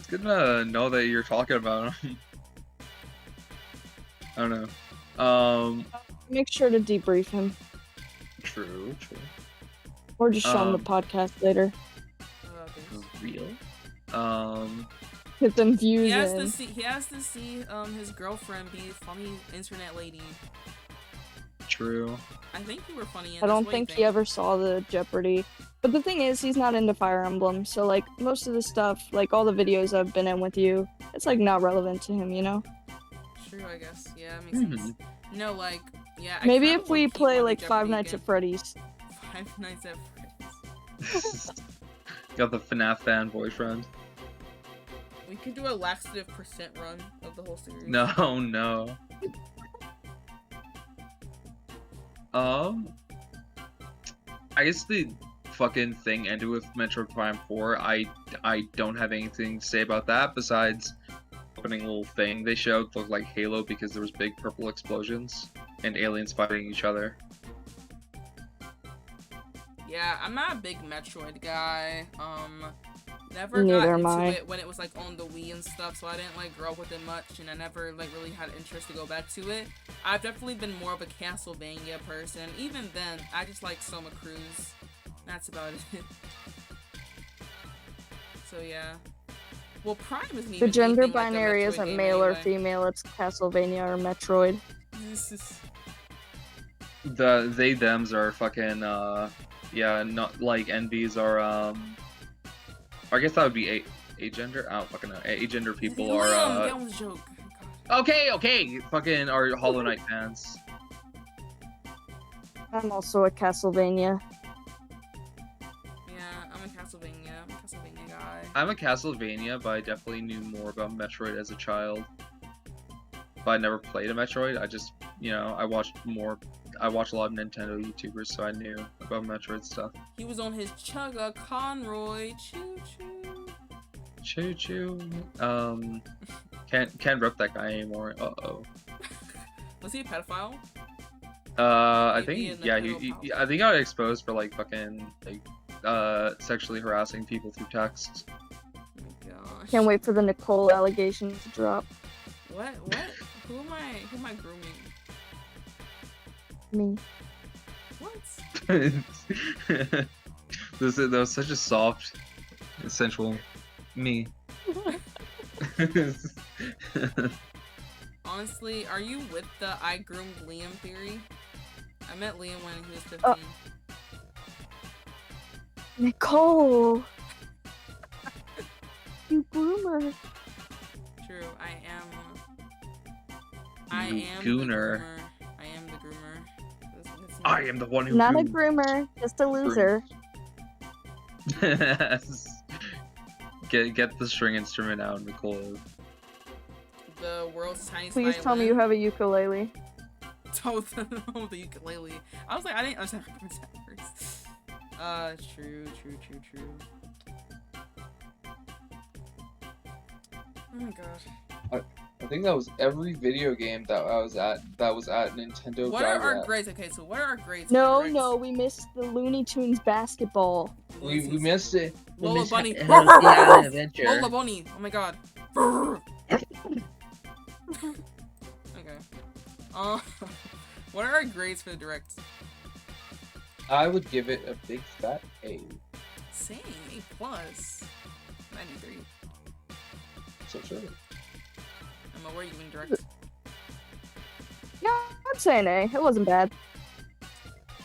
good to know that you're talking about him. I don't know. Make sure to debrief him. True. Or just show him the podcast later. Real. Get them views He has in. to see. He has to see his girlfriend be a funny internet lady. True. I think you were funny. In I don't this. think he ever saw the Jeopardy. But the thing is, he's not into Fire Emblem, so like most of the stuff, like all the videos I've been in with you, it's like not relevant to him, you know? True, I guess. Yeah, that makes sense. No, like, yeah. I Maybe kinda if we low-key play wanna like Jeopardy Five Nights again. at Freddy's. Five Nights at Freddy's. Got the FNAF fan boyfriend. We could do a laxative percent run of the whole series. No. I guess the fucking thing ended with Metroid Prime 4. I don't have anything to say about that besides opening little thing they showed looked like Halo because there was big purple explosions and aliens fighting each other. Yeah, I'm not a big Metroid guy. Never Neither got am into I. it when it was like on the Wii and stuff, so I didn't like grow up with it much, and I never like really had interest to go back to it. I've definitely been more of a Castlevania person. Even then, I just like Soma Cruz. That's about it. So yeah. Well, Prime isn't even The gender anything like a binary Metroid isn't game male or anyway. female, it's Castlevania or Metroid. This is... The they thems are fucking yeah, not like envies are I guess that would be agender. I don't fucking know. Agender people Liam, are that was a joke. God. okay, fucking are Hollow Knight fans. I'm also a Castlevania. Yeah, I'm a Castlevania guy. I'm a Castlevania, but I definitely knew more about Metroid as a child. But I never played a Metroid. I just, you know, I watched a lot of Nintendo YouTubers, so I knew about Metroid stuff. He was on his Chugga Conroy. Choo choo. Choo choo. Can't rep that guy anymore. Uh-oh. Was he a pedophile? I Maybe think in the yeah, pedophile. I think I got exposed for like fucking like sexually harassing people through text. Oh my gosh. Can't wait for the Nicole allegation to drop. What? Who am I grooming? Me. What? That was such a soft, sensual me. Honestly, are you with the I groomed Liam theory? I met Liam when he was 15. Nicole! You groomer. True, I am the Gooner. groomer. I am the groomer. That's I am the one who. Not a grew. groomer, just a loser. Get the string instrument out, Nicole. the world's tiniest Please tell me you have a ukulele. Oh, the ukulele. I was like, I didn't understand that first. True. Oh my gosh. I think that was every video game that was at Nintendo. What are our grades? Okay, so what are our grades? No, we missed the Looney Tunes basketball. We missed it. We Lola missed Bunny. the Island Adventure. Lola Bunny. Oh my god. Okay. What are our grades for the direct? I would give it a big fat A. Same, A+. 93. So sure. Emma, what are you giving direct? Yeah, I'd say an A. It wasn't bad.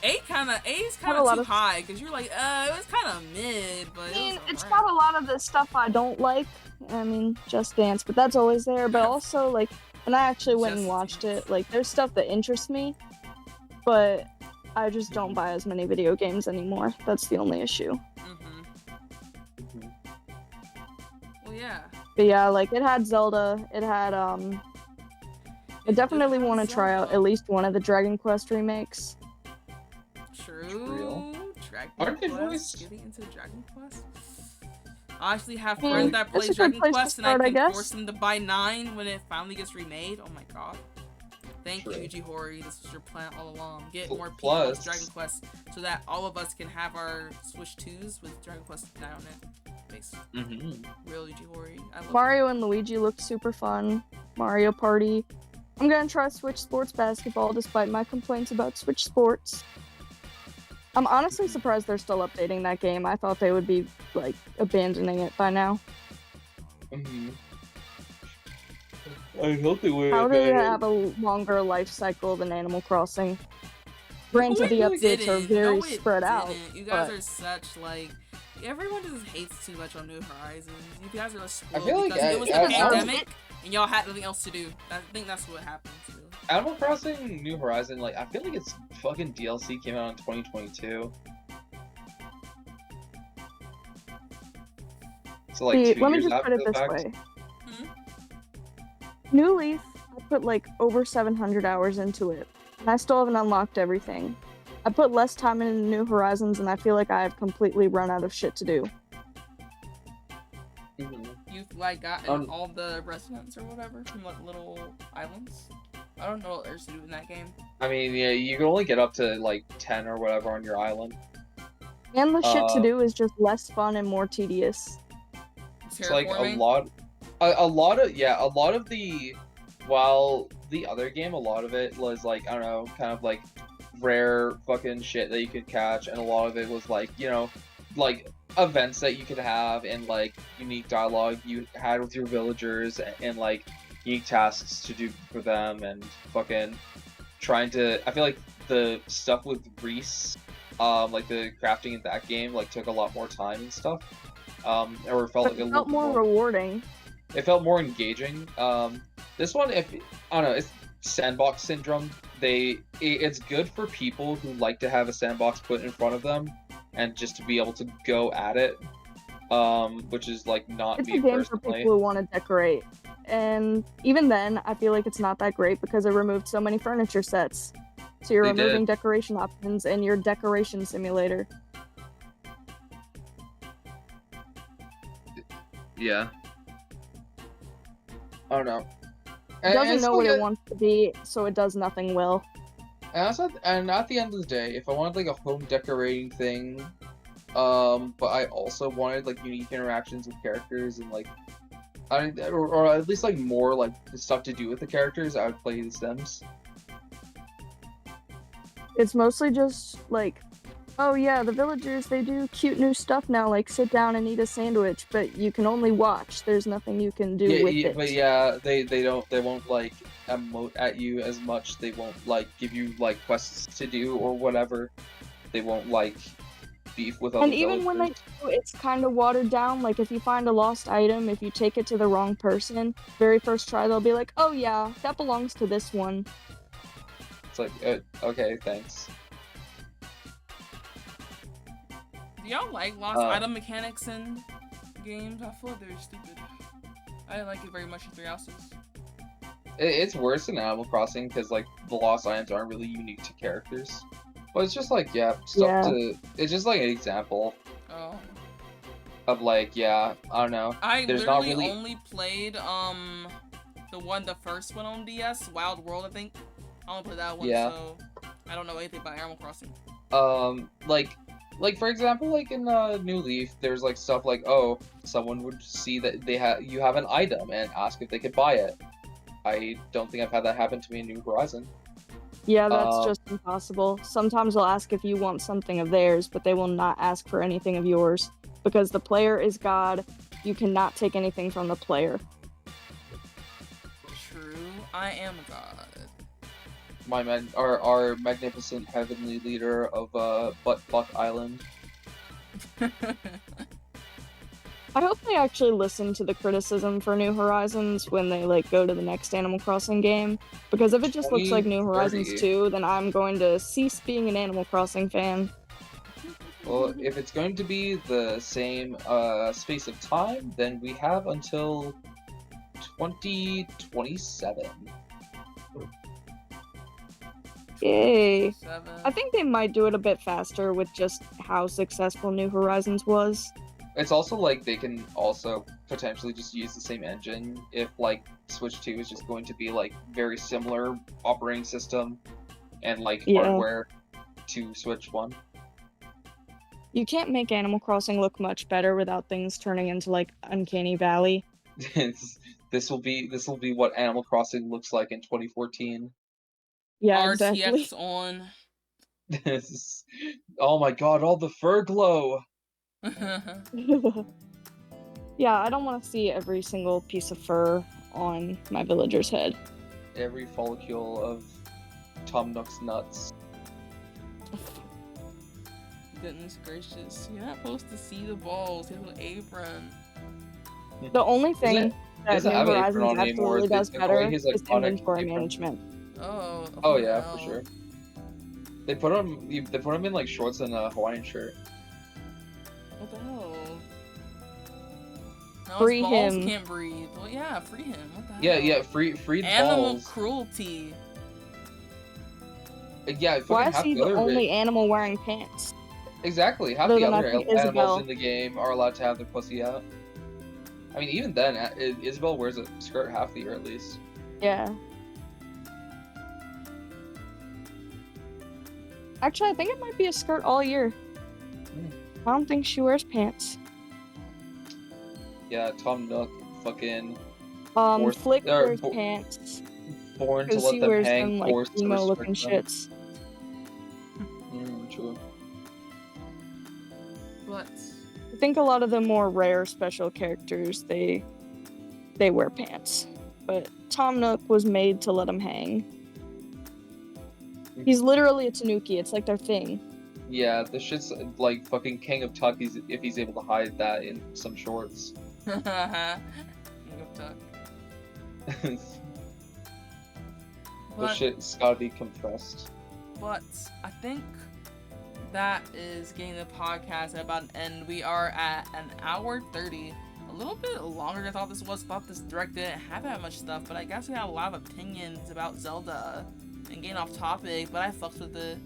A's kind Had a of lot too of- high, because you're like, it was kind of mid, but I mean, it was it's alright. got a lot of the stuff I don't like. I mean, Just Dance, but that's always there. But also, like, when I actually went and Just watched Dance. it, like, there's stuff that interests me, but I just don't buy as many video games anymore. That's the only issue. Mm-hmm. Well, yeah. But yeah, like, it had Zelda. It had, I definitely want to try out at least one of the Dragon Quest remakes. Aren't they Quest, voiced? getting into Dragon Quest. I actually have Hmm, friends that play that's a good Dragon place to Quest, and I start, I can guess. force them to buy 9 when it finally gets remade. Oh my god. Thank True. you, Yuji Horii. This was your plan all along. Get more people Plus- into Dragon Quest so that all of us can have our Switch 2s with Dragon Quest 9 on it. Thanks. Real Yuji Horii. I love Mario and Luigi looked super fun. Mario Party. I'm gonna try Switch Sports Basketball despite my complaints about Switch Sports. I'm honestly surprised they're still updating that game. I thought they would be, like, abandoning it by now. I hope they would. How did it have a longer life cycle than Animal Crossing? Granted, the updates are very spread out. You guys but- are such, like... Everyone just hates too much on New Horizons. You guys are just I spoiled feel like because it was the I don't- pandemic, and y'all had nothing else to do. I think that's what happened, really. Animal Crossing New Horizon, like, I feel like its fucking DLC came out in 2022. So, like, See, 2 let me years just put after it the this fact. way. Hmm? New Leaf, I put like over 700 hours into it, and I still haven't unlocked everything. I put less time into New Horizons, and I feel like I have completely run out of shit to do. You've, like, gotten all the residents or whatever from, like, little islands. I don't know what there's to do in that game. I mean, yeah, you can only get up to, like, 10 or whatever on your island. And the shit to do is just less fun and more tedious. It's like a Terraforming? lot of the, while the other game, a lot of it was like, I don't know, kind of like rare fucking shit that you could catch, and a lot of it was like, you know, like events that you could have, and like unique dialogue you had with your villagers, and like unique tasks to do for them, and fucking trying to, I feel like the stuff with Reese, like the crafting in that game, like took a lot more time and stuff. Or felt But like a it little felt more rewarding. It felt more engaging. This one, I don't know, it's sandbox syndrome. It's good for people who like to have a sandbox put in front of them and just to be able to go at it. Which is like not It's me a game personally. for people who want to decorate. And even then, I feel like it's not that great because it removed so many furniture sets. So you're They did. removing decoration options in your decoration simulator. Yeah. I don't know. It doesn't know what it wants to be, so it does nothing well. And at the end of the day, if I wanted like a home decorating thing, but I also wanted like unique interactions with characters and like, or at least like more like stuff to do with the characters, I would play The Sims. It's mostly just like, oh yeah, the villagers, they do cute new stuff now, like sit down and eat a sandwich, but you can only watch. There's nothing you can do with it. But yeah, they won't like emote at you as much. They won't like give you like quests to do or whatever. They won't like beef with other And even when they villagers. do, it's kind of watered down. Like if you find a lost item, if you take it to the wrong person, very first try they'll be like, oh yeah, that belongs to this one. It's like okay, thanks. Do y'all like lost item mechanics in games? I feel like they're stupid. I didn't like it very much in 3 Houses. It's worse in Animal Crossing because like the lost items aren't really unique to characters. But it's just like stuff to. It's just like an example Oh. of like I don't know. I There's not literally really- only played the first one on DS, Wild World, I think. I only played that one, Yeah. so I don't know anything about Animal Crossing. Like for example, like in New Leaf, there's like stuff like, oh, someone would see that you have an item and ask if they could buy it. I don't think I've had that happen to me in New Horizon. Yeah, that's just impossible. Sometimes they'll ask if you want something of theirs, but they will not ask for anything of yours. Because the player is God, you cannot take anything from the player. True, I am a god. Our magnificent heavenly leader of Butt Fuck Island. I hope they actually listen to the criticism for New Horizons when they like go to the next Animal Crossing game. Because if it just looks like New Horizons 2, then I'm going to cease being an Animal Crossing fan. Well, if it's going to be the same space of time, then we have until 2027. Yay. 7. I think they might do it a bit faster with just how successful New Horizons was. It's also like they can also potentially just use the same engine if like Switch 2 is just going to be like very similar operating system and like Yeah. hardware to Switch 1. You can't make Animal Crossing look much better without things turning into like Uncanny Valley. This will be what Animal Crossing looks like in 2014. Yeah, RTX exactly. on. Oh my god, all the fur glow! Yeah, I don't want to see every single piece of fur on my villager's head. Every follicle of Tom Nook's nuts. Goodness gracious. You're not supposed to see the balls. You have an apron. The only thing He that doesn't New have an apron Horizons on anymore. absolutely They does took away better his is iconic inventory apron. management. Oh yeah, no. for sure. They put him in like shorts and a Hawaiian shirt. What the hell? No, Free his balls him. can't breathe. Well, yeah, free him. What the hell? Yeah, free Animal balls. cruelty. Yeah, Why fucking is half he the the other only animal wearing pants? exactly half Other the than, I other think, animals Isabelle. in the game are allowed to have their pussy out. I mean, even then, Isabelle wears a skirt half the year at least. Yeah. Actually, I think it might be a skirt all year. I don't think she wears pants. Yeah, Tom Nook, fucking Flick or wears pants born to because let he them wears hang, them like forced to emo looking restrict them. shits. True. But I think a lot of the more rare special characters they wear pants, but Tom Nook was made to let him hang. He's literally a tanuki. It's like their thing. Yeah, this shit's like fucking King of Tuck if he's able to hide that in some shorts. King of Tuck. This But, shit's gotta be compressed. but I think that is getting the podcast at about an end. We are at an hour 30. A little bit longer than I thought this was. Thought this direct didn't have that much stuff, but I guess we have a lot of opinions about Zelda and getting off topic, but I fucked with it.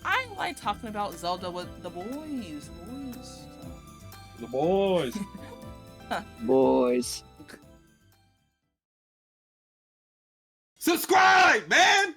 I like talking about Zelda with the boys. The boys. Boys. Subscribe, man!